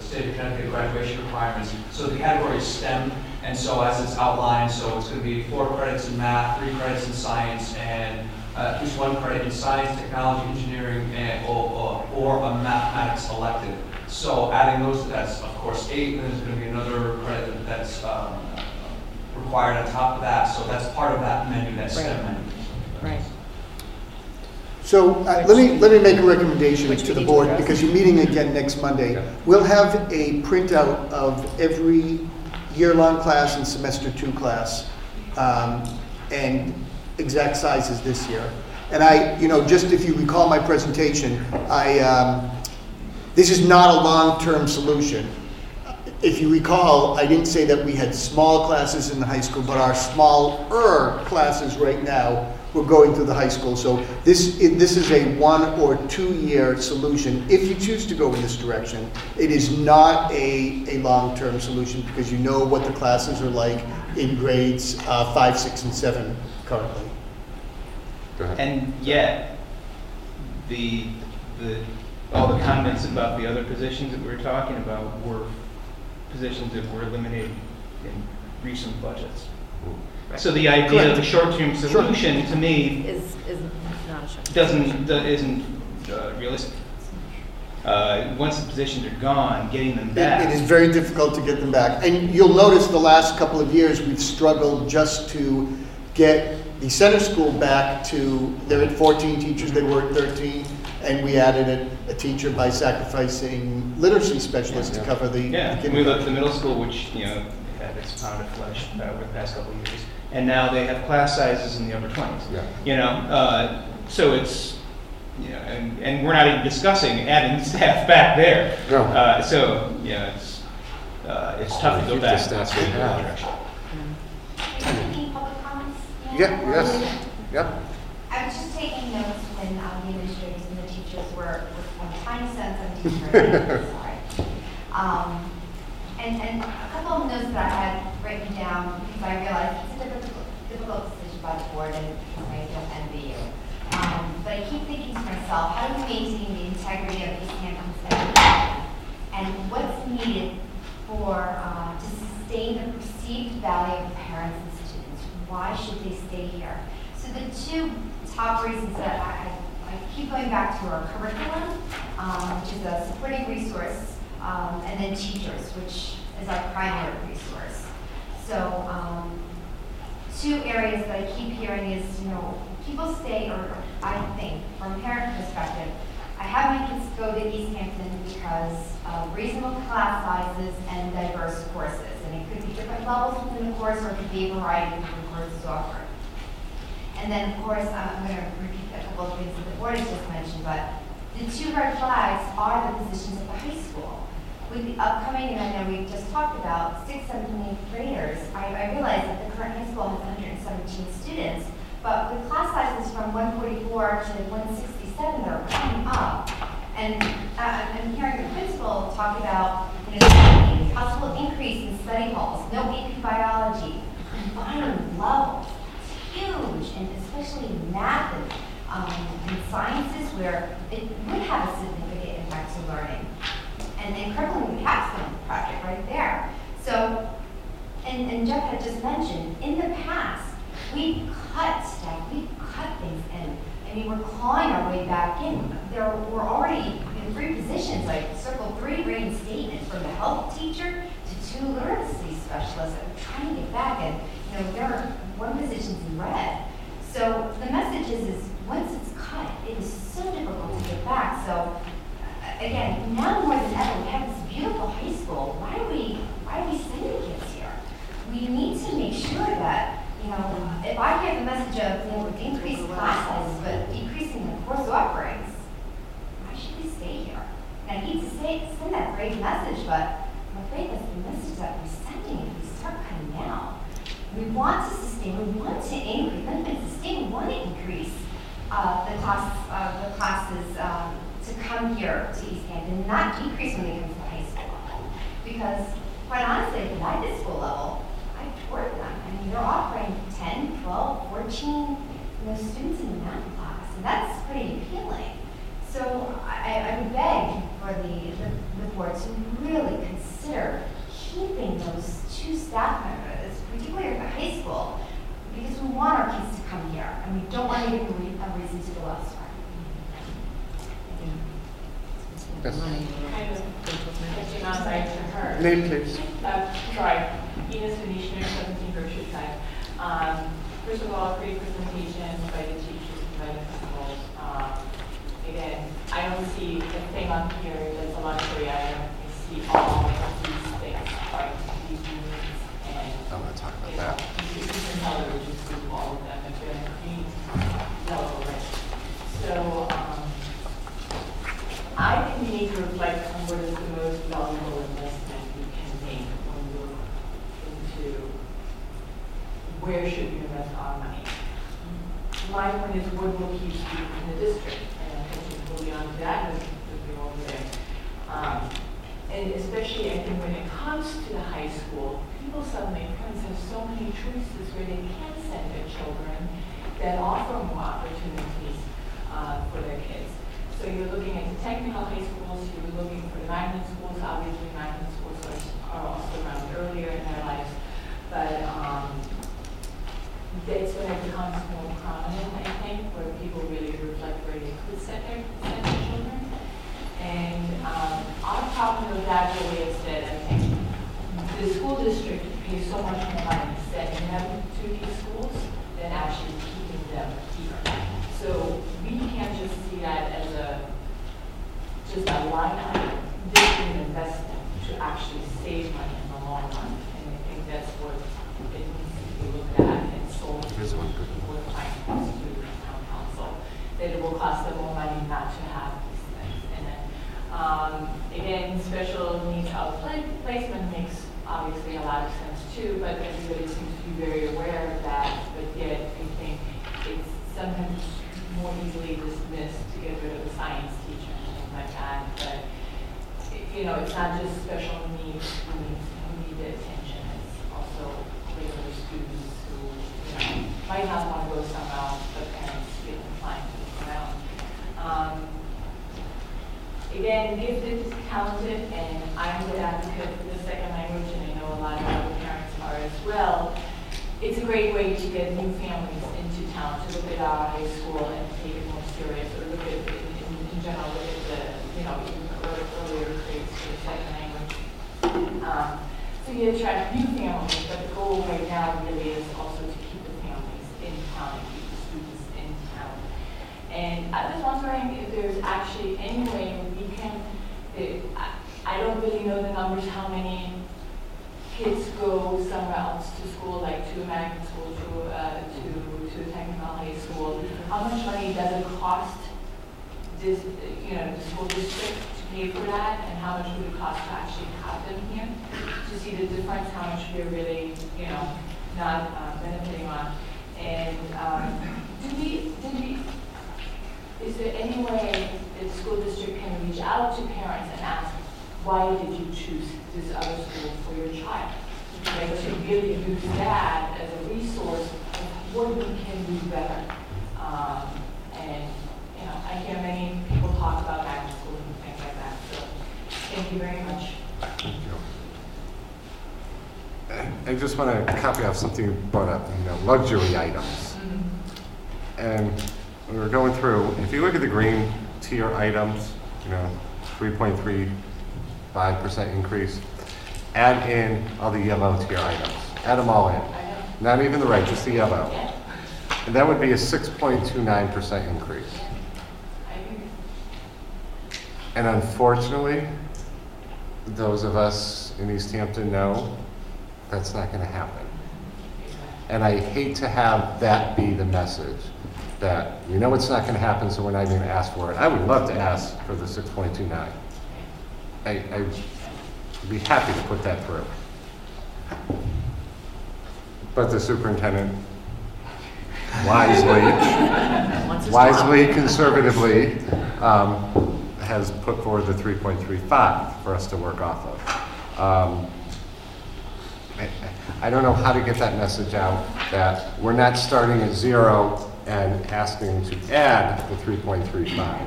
state of Connecticut graduation requirements. So the category is STEM, and so as it's outlined, so it's going to be 4 credits in math, 3 credits in science, and at least 1 credit in science, technology, engineering, or a mathematics elective. So adding those, that's of course 8, and there's going to be another credit that's required on top of that. So that's part of that menu, that STEM menu. Right. So let me make a recommendation to the board, because you're meeting again next Monday. We'll have a printout of every year-long class and semester 2 class, and exact sizes this year. And just if you recall my presentation, this is not a long-term solution. If you recall, I didn't say that we had small classes in the high school, but our smaller classes right now were going through the high school. So this is a 1 or 2 year solution. If you choose to go in this direction, it is not a long-term solution, because you know what the classes are like in grades 5, 6, and 7 currently. And yet, all the comments about the other positions that we were talking about were positions that were eliminated in recent budgets. So the idea of a short-term solution, to me, is not a short-term isn't realistic. Once the positions are gone, getting them back. It is very difficult to get them back. And you'll notice the last couple of years we've struggled just to get the center school back to, they're at 14 teachers, they were at 13, and we added a teacher by sacrificing literacy specialists to cover the we looked at the middle school, which had its pound of flesh over the past couple of years, and now they have class sizes in the upper 20s. So it's and we're not even discussing adding staff back there. No. So it's tough to go back. The stats we have. Any public comments? Yes. Yep. I was just taking notes when the administrators and the teachers were trying to send some teachers. Sorry. And a couple of notes that I had written down, because I realized it's a difficult decision by the board, and I don't envy you. But I keep thinking to myself, how do we maintain the integrity of East Hampton's education? And what's needed to sustain the perceived value of parents and students? Why should they stay here? So the 2 top reasons that I keep going back to are curriculum, which is a supporting resource, and then teachers, which is our primary resource. So 2 areas that I keep hearing is, people stay, or I think, from a parent perspective, I have my kids go to East Hampton because of reasonable class sizes and diverse courses. And it could be different levels within the course, or it could be a variety of different courses offered. And then, of course, I'm going to repeat a couple of things that the board has just mentioned, but the 2 red flags are the positions at the high school. With the upcoming, and I know we just talked about 6th, 7th, and 8th graders, I realize that the current high school has 117 students, but with class sizes from 144 to 167 that are coming up, and I'm hearing the principal talk about possible increase in study halls, no AP biology, combining levels. Huge, and especially math and sciences, where it would have a significant impact to learning. And then curriculum capstone project right there. So, and Jeff had just mentioned, in the past, we've cut staff, we've cut things, and we're clawing our way back in. There were already 3 positions, like circle 3 reinstatement, from the health teacher to 2 literacy specialists that we're trying to get back, and there are 1 position's in red. So the message is once it's cut, it is so difficult to get back. So again, now more than ever, we have this beautiful high school. Why are we sending kids here? We need to make sure that, if I hear the message of increased class sizes but decreasing the course offerings, why should we stay here? And I hate to send that great message, but I'm afraid that's the message that we're sending if we start cutting down. We want to sustain, we want to increase, not even sustain, we want to increase the classes to come here to East Hampton, not decrease when they come to the high school level. Because, quite honestly, at the magnet school level, I toured them. I mean, they're offering 10, 12, 14 students in the math class, and that's pretty appealing. So I would beg for the the board to really consider keeping those 2 staff members, particularly at the high school, because we want our kids to come here, and we don't want to give them a reason to go elsewhere. Kind of touching on right to her. Name, please. Sorry, Ines Venetian, 17 Gertrude Drive. First of all, great presentation by the teachers and by the principals. Again, I don't see a thing on here that's a luxury item. I see all of these things, like these units, and I'm going to talk about that. you can tell that we just do all of them. If they're in green, yellow, red. So, I think we need to reflect on what is the most valuable investment we can make when we look into where should we invest our money. My point is what will keep students in the district, and I think we'll be on to that as we go over there. And especially I think when it comes to the high school, people suddenly, parents have so many choices where they can send their children that offer more opportunities for their kids. So you're looking at the technical high schools, you're looking for the magnet schools. Obviously magnet schools are also around earlier in their lives, but that's when it becomes more prominent, I think, where people really reflect where they could send their children. And our problem with that really is that I think the school district pays so much more money sending them to these schools than actually keeping them here. So we can't just see that as just a line item. This is an investment to actually save money in the long run. And I think that's what it needs to be looked at and sold to the board of finance, to the town council, that it will cost them more money not to have these things. And then again, special needs outplacement makes obviously a lot of sense too, but everybody seems to be very aware of that. But yet I think it's sometimes more easily dismissed to get rid of the science teacher and things like that. But you know, it's not just special needs who need the attention. It's also regular students who might not want to go somewhere else, but parents feel inclined to look around. Again, gifted, talented, and I'm an advocate for the second language, and I know a lot of other parents are as well. It's a great way to get new families into town, to look at our high school and take it more serious, or look at it in general, look at the, even earlier grades for the second language. So you attract new families, but the goal right now really is also to keep the families in town and keep the students in town. And I was wondering if there's actually any way we can, I don't really know the numbers, how many kids go somewhere else to school, like to a magnet school, to a technical high school. How much money does it cost this, the school district to pay for that, and how much would it cost to actually have them here? To see the difference, how much we're really, not benefiting on. And is there any way that the school district can reach out to parents and ask, why did you choose this other school for your child? Like, to really use that as a resource of what we can do better. And I hear many people talk about magnet schools and things like that. So thank you very much. Thank you. I just want to copy off something you brought up, luxury items. And we were going through, if you look at the green tier items, 3.35% increase, add in all the yellow tier items. Add them all in. Not even the red, just the yellow. And that would be a 6.29% increase. And unfortunately, those of us in East Hampton know that's not going to happen. And I hate to have that be the message, that we know it's not going to happen, so we're not even going to ask for it. I would love to ask for the 6.29. I'd be happy to put that through. But the superintendent wisely, conservatively, has put forward the 3.35 for us to work off of. I don't know how to get that message out, that we're not starting at zero and asking to add the 3.35.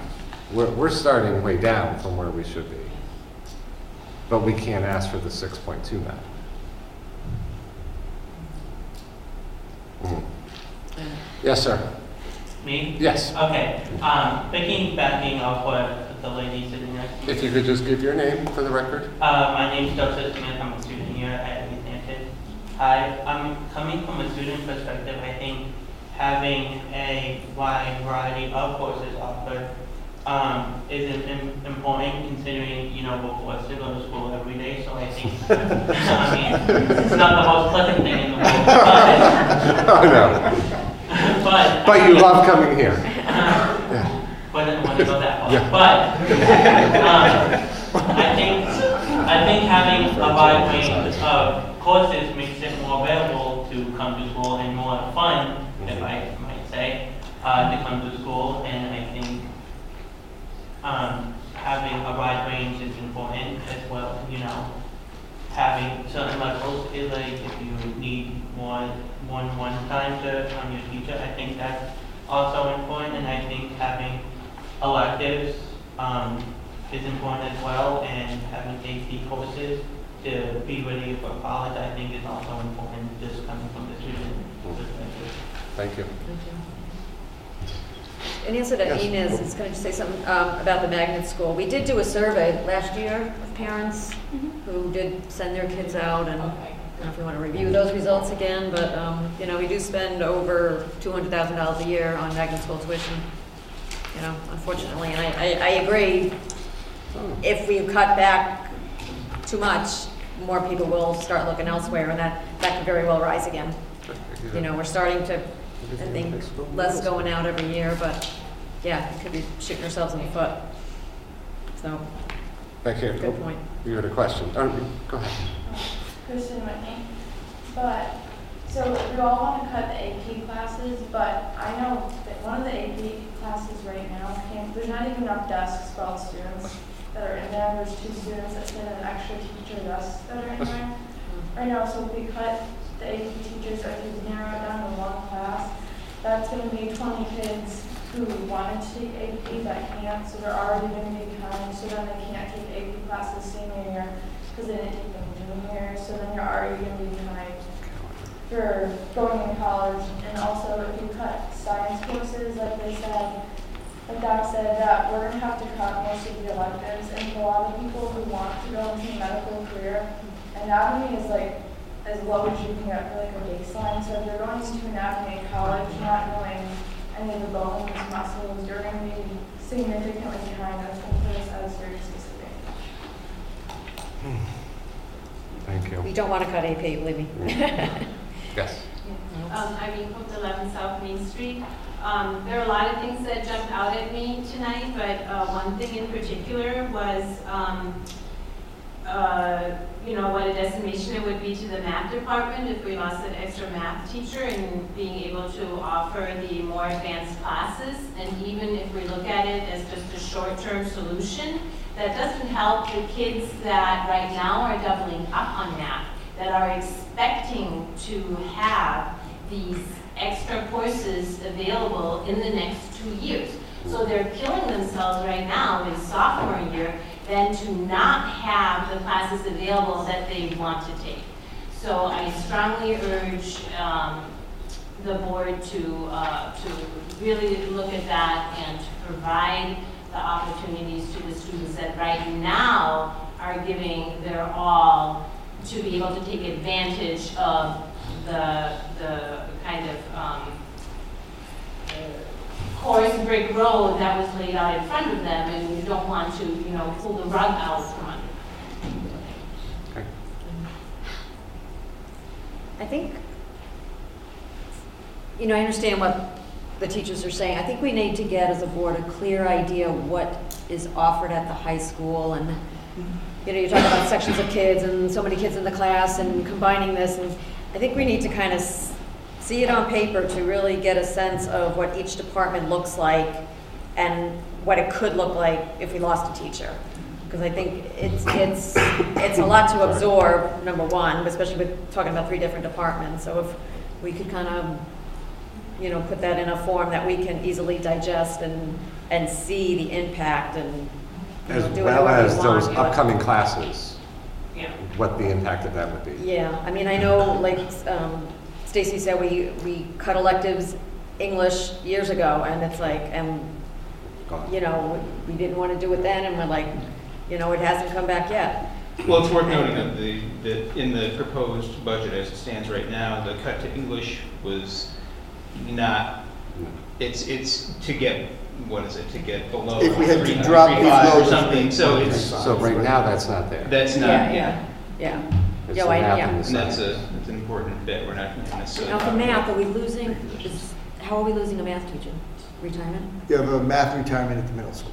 We're starting way down from where we should be. but we can't ask for the 6.2 met. Yes, sir. Me? Yes. Okay. Piggybacking off what the lady sitting next to me. If you could just give your name for the record. My name is Joseph Smith. I'm a student here at Easthampton. I'm coming from a student perspective. I think having a wide variety of courses offered is important, considering, you know, we're forced to go to school every day. So I think, I mean, it's not the most pleasant thing in the world. Oh, no. But you love coming here. But I don't want to go that far. Yeah. But I think having a wide range of courses makes it more available to come to school and more fun, if I might say, to come to school. And I think having a wide range is important as well. You know, having certain levels is like if you need one time to your teacher, I think that's also important. And I think having electives is important as well, and having AP courses to be ready for college, I think is also important, just coming from the student perspective. Thank you. Thank you. In answer to Inez, is going to say something about the magnet school. We did do a survey last year of parents who did send their kids out, and I don't know if we want to review those results again, but you know, we do spend over $200,000 a year on magnet school tuition. You know, unfortunately, and I agree. If we cut back too much, more people will start looking elsewhere, and that could very well rise again. You know, we're starting to, I think, less going out every year, but yeah, it could be shooting ourselves in the foot. So, back here. Good point. You had a question. Oh, go ahead. Kristen Whitney. But, so we all want to cut the AP classes, but I know that one of the AP classes right now, there's not even enough desks for all the students that are in there. There's 2 students that sit in an extra teacher desk that are in there right now. So if we cut the AP teachers, or if we narrow it down to 1 class, that's going to be 20 kids who wanted to take AP that can't, so they're already going to be behind, so then they can't take AP classes senior year because they didn't take them junior year, so then you're already going to be behind for going to college. And also, if you cut science courses, like they said, like Doc said, that we're going to have to cut most of the electives, and for a lot of people who want to go into a medical career, anatomy is like as low as you can get for like a baseline. So if you're going into anatomy in college, not knowing any of the bones, muscles, you're going to be significantly behind. That's going to put us at a serious disadvantage. Thank you. We don't want to cut AP, believe me. Yes. Irene Cook, 11 South Main Street. There are a lot of things that jumped out at me tonight, but one thing in particular was you know, what a decimation it would be to the math department if we lost an extra math teacher and being able to offer the more advanced classes. And even if we look at it as just a short-term solution, that doesn't help the kids that right now are doubling up on math, that are expecting to have these extra courses available in the next 2 years. So they're killing themselves right now in sophomore year than to not have the classes available that they want to take. So I strongly urge the board to really look at that and to provide the opportunities to the students that right now are giving their all to be able to take advantage of the kind of course brick road that was laid out in front of them, and you don't want to, you know, pull the rug out from under. Okay. I think, you know, I understand what the teachers are saying. I think we need to get, as a board, a clear idea of what is offered at the high school. And, you know, you're talking about sections of kids and so many kids in the class and combining this. And I think we need to kind of see it on paper to really get a sense of what each department looks like and what it could look like if we lost a teacher. Because I think it's a lot to absorb, number one, especially with talking about 3 different departments. So if we could kind of, you know, put that in a form that we can easily digest and see the impact and As do well whatever we as want. those upcoming classes. what the impact of that would be. Yeah, I mean, I know, like Stacy said, we cut electives English years ago, and it's like, and you know, we didn't want to do it then, and we're like, you know, it hasn't come back yet. Well, it's worth noting that in the proposed budget as it stands right now, the cut to English was not, it's to get, what is it, to get below If we had to 3, drop 3.5 or these something, so lows, it's. So right now, that's not there. That's not, Yeah. It's Yeah, the math yeah. and the And that's science. an important bit, we're not necessarily. Now, for talking math, about. are we losing, how are we losing a math teacher? Retirement? You have a math retirement at the middle school.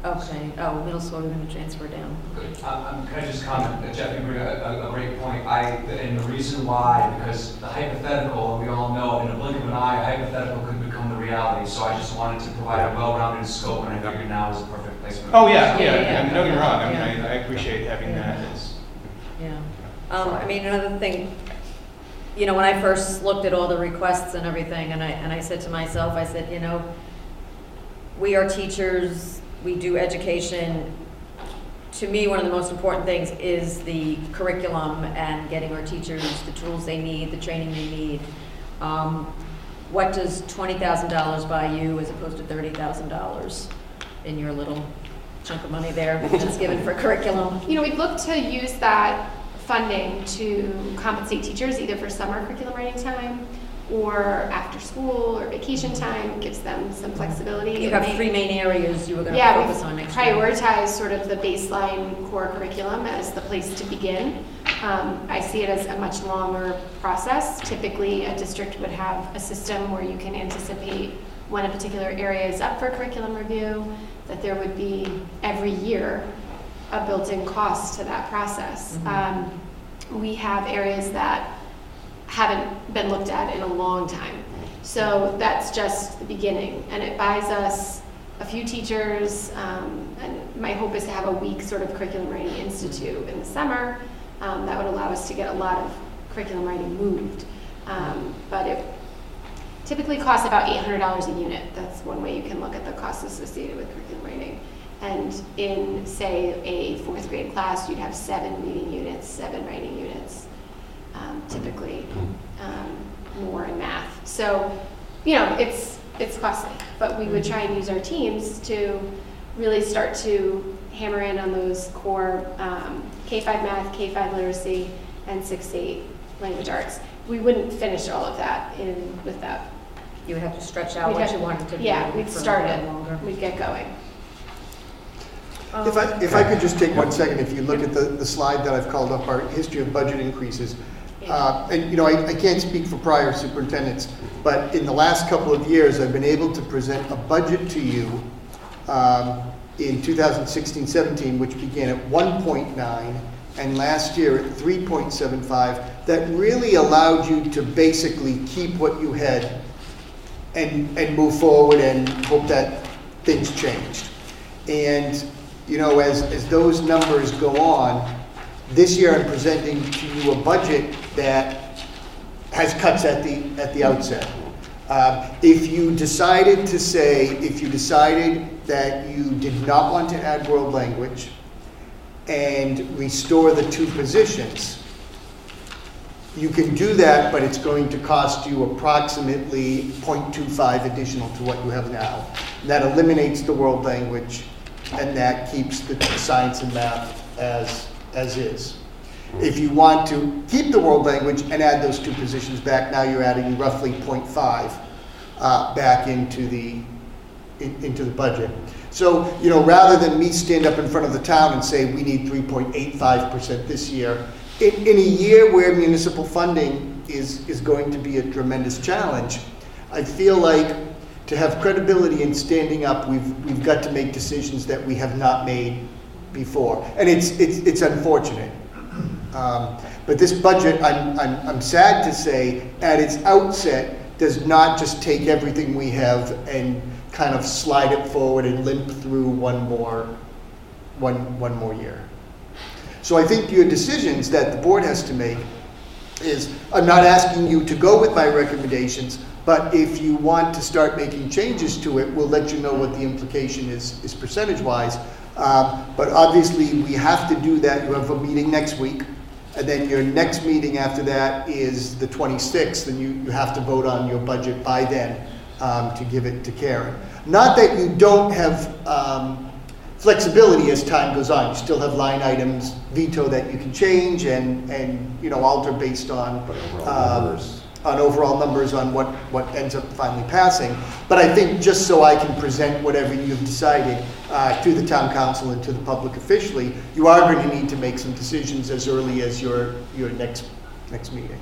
Okay, oh, middle school, we're gonna transfer down. Can I just comment, Jeff, you bring a great point. And the reason why, because the hypothetical, we all know, in a blink of an eye, a hypothetical could become the reality. So I just wanted to provide a well-rounded scope, and I figured now is a perfect placement. Oh, Yeah. yeah. I mean, don't get me wrong, I mean, I appreciate having that as. Yeah. I mean, another thing, you know, when I first looked at all the requests and everything, and I said to myself, I said, you know, we are teachers, we do education. To me, one of the most important things is the curriculum and getting our teachers the tools they need, the training they need. What does $20,000 buy you as opposed to $30,000 in your little chunk of money there that's given for curriculum? You know, we'd look to use that funding to compensate teachers either for summer curriculum writing time or after school or vacation time. It gives them some flexibility. You have three main areas you were going to focus on next year. Prioritize sort of the baseline core curriculum as the place to begin. I see it as a much longer process. Typically, a district would have a system where you can anticipate when a particular area is up for curriculum review, that there would be every year a built-in cost to that process. We have areas that haven't been looked at in a long time. So that's just the beginning, and it buys us a few teachers, and my hope is to have a week sort of curriculum writing institute in the summer. That would allow us to get a lot of curriculum writing moved. But it typically costs about $800 a unit. That's one way you can look at the costs associated with curriculum writing. And in, say, a 4th grade class, you'd have 7 reading units, 7 writing units. Typically more in math. So, you know, it's costly, but we would try and use our teams to really start to hammer in on those core K-5 math, K-5 literacy, and 6-8 language arts. We wouldn't finish all of that with that. You would have to stretch out what you wanted to do. Yeah, we'd start it. Longer. We'd get going. If I could just take 1 second, if you look at the slide that I've called up, our history of budget increases, and you know, I can't speak for prior superintendents, but in the last couple of years, I've been able to present a budget to you in 2016-17, which began at 1.9, and last year at 3.75, that really allowed you to basically keep what you had and move forward and hope that things changed. And you know, as those numbers go on, this year I'm presenting to you a budget that has cuts at the outset. If you decided that you did not want to add world language and restore the 2 positions, you can do that, but it's going to cost you approximately 0.25 additional to what you have now. That eliminates the world language, and that keeps the science and math as is. If you want to keep the world language and add those 2 positions back, now you're adding roughly 0.5 back into the budget. So, you know, rather than me stand up in front of the town and say we need 3.85% this year, in a year where municipal funding is going to be a tremendous challenge, I feel like to have credibility in standing up, we've got to make decisions that we have not made before, and it's unfortunate. But this budget, I'm sad to say, at its outset, does not just take everything we have and kind of slide it forward and limp through one more year. So I think your decisions that the board has to make is, I'm not asking you to go with my recommendations, but if you want to start making changes to it, we'll let you know what the implication is percentage-wise. But obviously, we have to do that. You have a meeting next week, and then your next meeting after that is the 26th, and you have to vote on your budget by then to give it to Karen. Not that you don't have flexibility as time goes on. You still have line items, veto that you can change and you know, alter based on overall numbers on what ends up finally passing. But I think just so I can present whatever you've decided to the town council and to the public officially, you are going to need to make some decisions as early as your next meeting.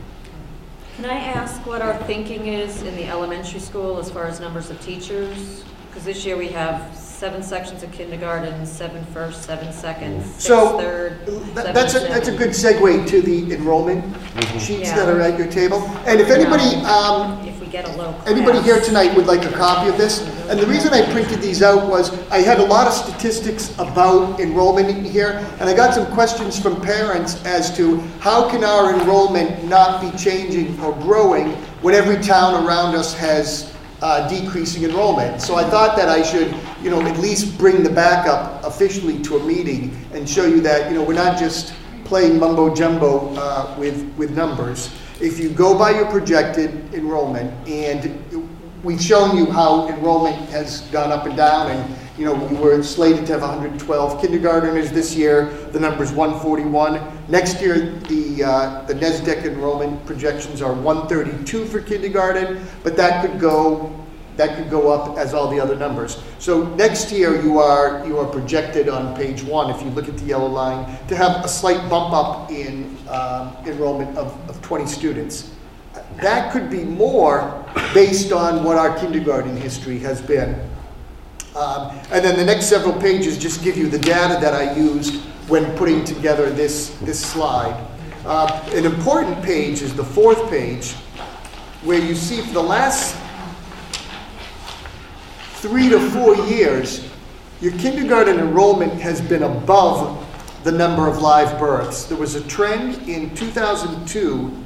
Can I ask what our thinking is in the elementary school as far as numbers of teachers? Because this year we have 7 sections of kindergarten, 7 first, 7 second, 6 third, 7 that's a good segue to the enrollment sheets that are at your table. And if anybody, if we get a low class. Anybody here tonight would like a copy of this, and the reason I printed these out was I had a lot of statistics about enrollment in here, and I got some questions from parents as to how can our enrollment not be changing or growing when every town around us has decreasing enrollment. So I thought that I should, you know, at least bring the backup officially to a meeting and show you that, you know, we're not just playing mumbo jumbo with numbers. If you go by your projected enrollment, and we've shown you how enrollment has gone up and down, and you know, we were slated to have 112 kindergartners this year. The number's 141. Next year, the NESDEC enrollment projections are 132 for kindergarten, but that could go up as all the other numbers. So next year, you are projected on page 1, if you look at the yellow line, to have a slight bump up in enrollment of 20 students. That could be more based on what our kindergarten history has been. And then the next several pages just give you the data that I used when putting together this slide. An important page is the 4th page, where you see for the last 3 to 4 years, your kindergarten enrollment has been above the number of live births. There was a trend in 2002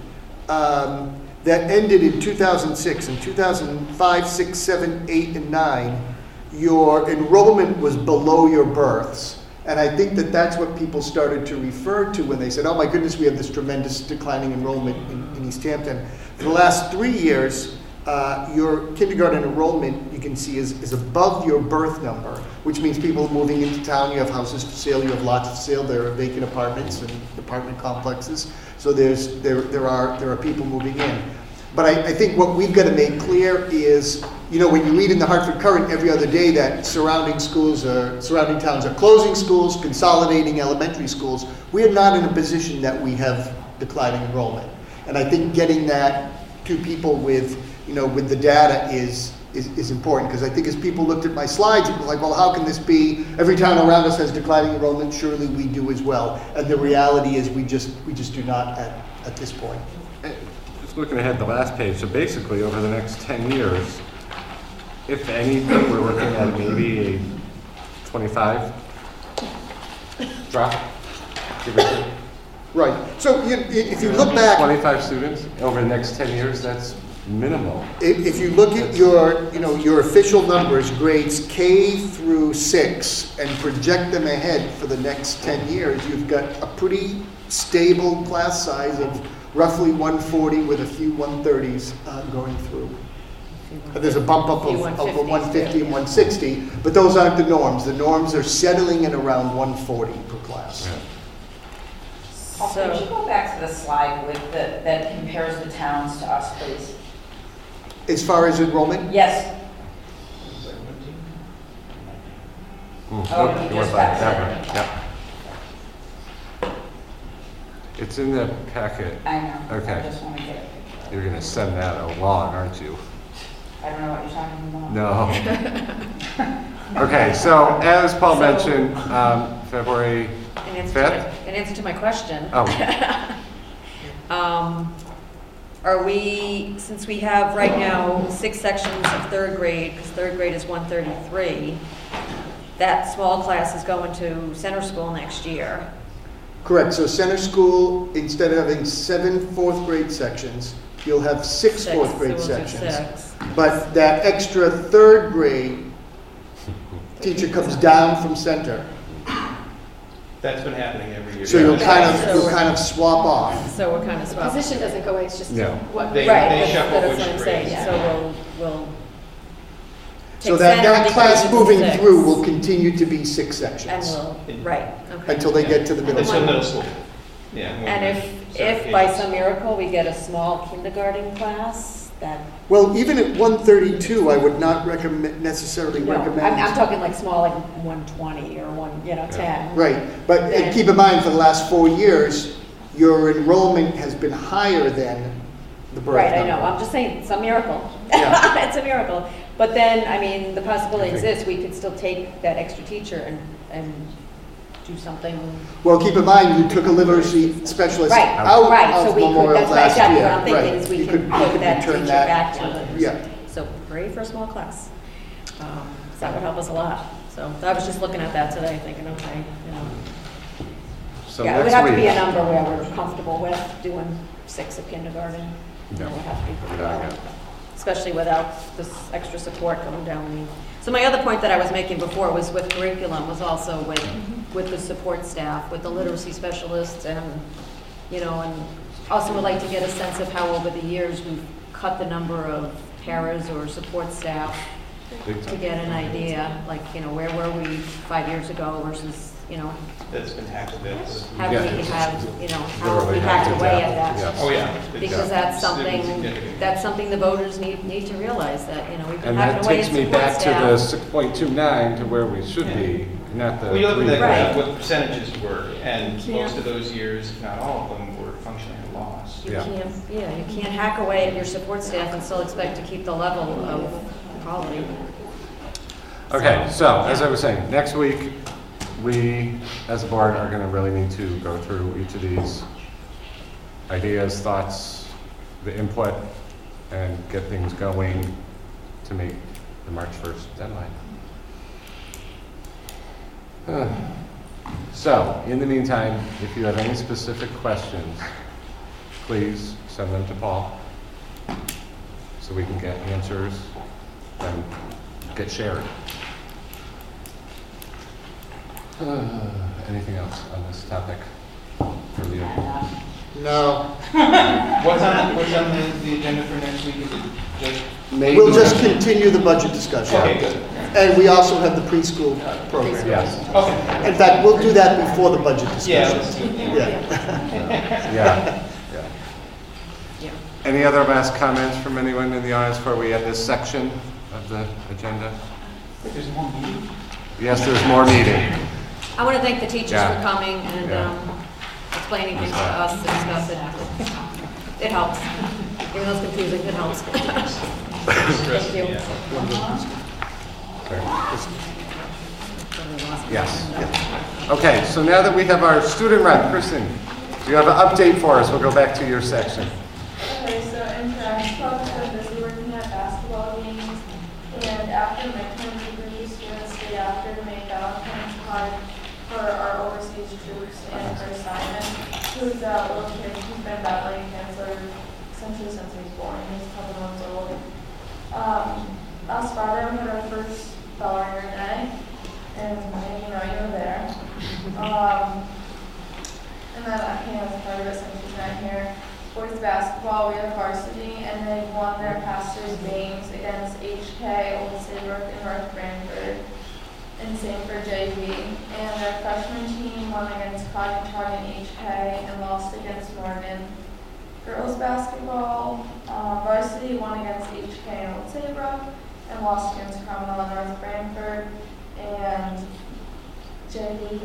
that ended in 2006. In 2005, 6, 7, 8, and 9, your enrollment was below your births. And I think that that's what people started to refer to when they said, oh my goodness, we have this tremendous declining enrollment in East Hampton. For the last 3 years, your kindergarten enrollment, you can see, is above your birth number, which means people moving into town. You have houses for sale, you have lots for sale, there are vacant apartments and apartment complexes. So there are people moving in. But I think what we've got to make clear is, you know, when you read in the Hartford Courant every other day that surrounding towns are closing schools, consolidating elementary schools, we are not in a position that we have declining enrollment. And I think getting that to people with, you know, with the data is important, because I think as people looked at my slides, it was like, well, how can this be? Every town around us has declining enrollment, surely we do as well. And the reality is we just do not at this point. Looking ahead, the last page, so basically over the next 10 years, if anything, we're looking at maybe a 25 drop, give or take. Right. So if you look back, 25 students over the next 10 years, that's minimal. If you look at your official numbers, grades K through 6, and project them ahead for the next 10 years, you've got a pretty stable class size of roughly 140 with a few 130s going through. And there's a bump up of 150 and 160, but those aren't the norms. The norms are settling in around 140 per class. Yeah. Could you go back to the slide with that compares the towns to us, please? As far as enrollment? Yes. You went by that one. Yep. It's in the packet. I know. Okay. I just want to get it. You're going to send that along, aren't you? I don't know what you're talking about. No. Okay, so as Paul mentioned, February 5th? In answer to my question. Oh. Are we, since we have right now 6 sections of 3rd grade, because 3rd grade is 133, that small class is going to center school next year. Correct. So center school, instead of having 7 4th grade sections, you'll have 6 4th grade sections. But that extra 3rd grade teacher comes down from center. That's been happening every year. So you'll kind of swap off. So we're kind of The swapping. position doesn't go away, it's just No. what. They Right, shuffle that's which what I'm saying, grades. so we'll So take that center class decreases moving to 6, through will continue to be 6 And sections right, okay. until they get to the middle Until school. middle school. Yeah. And if by some miracle we get a small kindergarten class, that, Well, even at 132, I would not necessarily no, recommend. I'm talking like small, like 120 or 10. Right, but Then- keep in mind, for the last 4 years, your enrollment has been higher than the birth Right, I number. know, I'm just saying, it's a miracle. Yeah. It's a miracle. But then, I mean, the possibility exists, we could still take that extra teacher and do something. Well, keep in mind, you took a literacy specialist Right, out right, so of we could, Memorial that's last year. exactly what I'm thinking, Right. is we You can could put that return teacher that. back to literacy. Yeah. So pray for a small class. So that would help us a lot. So I was just looking at that today, thinking, okay, So yeah, it would next have to be week- a number where we're comfortable with doing 6 of kindergarten. No. It would have to be pretty No, well, no. especially without this extra support coming down the. So my other point that I was making before was with curriculum, was also with the support staff, with the literacy specialists, and and also would like to get a sense of how over the years we've cut the number of paras or support staff to get an idea, like where were we 5 years ago versus That's been hacked a bit. have Yeah. we have, how have Literally we hacked hacked it away down. at that? Yes. Oh, yeah. Because It's that's something the voters need to realize, that, we've been And hacking that away takes at me support back to staff. the 6.29 to where we should be, not the Well, you look at 3. that, what the percentages were, and Yeah. most of those years, if not all of them, were functionally at a loss. You Yeah. can't hack away at your support staff and still expect to keep the level of quality. Okay, so as I was saying, next week, we as a board are going to really need to go through each of these ideas, thoughts, the input, and get things going to make the March 1st deadline. So, in the meantime, if you have any specific questions, please send them to Paul so we can get answers and get shared. Anything else on this topic from you? No. What's on the agenda for next week? Is it just? We'll just continue the budget discussion. Okay, good. And we also have the preschool program. Yes. Okay. In fact, we'll do that before the budget discussion. Yeah. Any other last comments from anyone in the audience before we end this section of the agenda? There's more meeting? Yes, there's more meeting. I want to thank the teachers Yeah. for coming and explaining things to us and stuff. It helps. Even though it's confusing, it helps. Thank you. Yes. Okay, so now that we have our student rep, Kristen, do you have an update for us? We'll go back to your section. Okay, so in track club, I've been busy working at basketball games, and after midterm, we group of students stayed after to make Valentine's card for our overseas troops and for Simon, who's a little kid who's been battling cancer essentially since he was born. He's a couple months old. Last Friday, we had our first Bell Ringer day, and you were there. And then I came as part of it since he's not here. Boys basketball, we have varsity, and they won their pastors games against HK, Old Saybrook, and North Branford, and same for JV. And their freshman team won against Cognitog and HK, and lost against Morgan. Girls basketball, varsity won against HK and Old Saybrook, and lost against Cromwell and North Branford, and JV.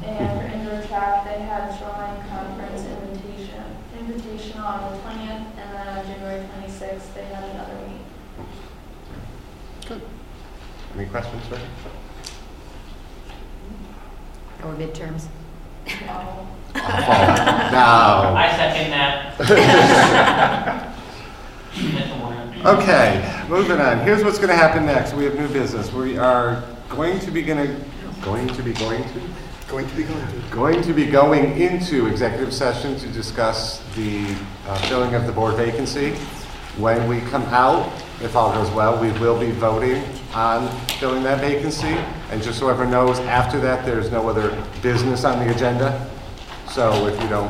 And for indoor track, they had Shoreline Conference invitation on the 20th, and then on January 26th, they had another meet. Good. Any questions, sir? Or midterms. No. I second that. Okay, moving on. Here's what's going to happen next. We have new business. We are going to be going into executive session to discuss the filling of the board vacancy. When we come out, if all goes well, we will be voting on filling that vacancy. And just so everyone knows, after that, there's no other business on the agenda. So if you don't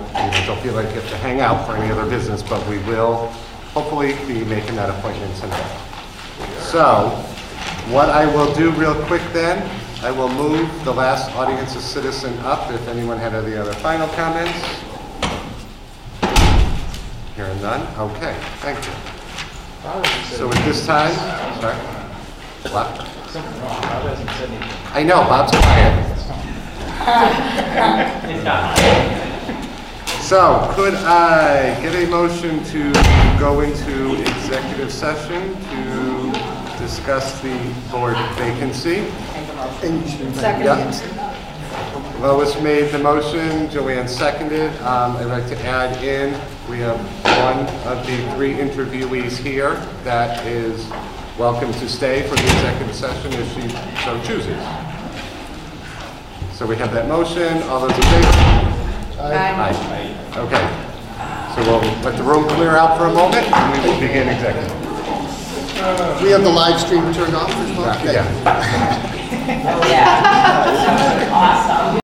feel like you have to hang out for any other business, but we will hopefully be making that appointment tonight. So what I will do real quick then, I will move the last audience of citizen up if anyone had any other final comments. Hearing none, okay, thank you. So at this time, sorry, what? Something wrong. Bob hasn't said anything. I know, Bob's quiet. So could I get a motion to go into executive session to discuss the board vacancy? Second. Lois made the motion, Joanne seconded. I'd like to add in, we have one of the 3 interviewees here that is welcome to stay for the executive session if she so chooses. So we have that motion. All those in favor? Aye. Okay. So we'll let the room clear out for a moment and we will begin executive. We have the live stream turned off as well? Yeah. Oh, yeah. Awesome.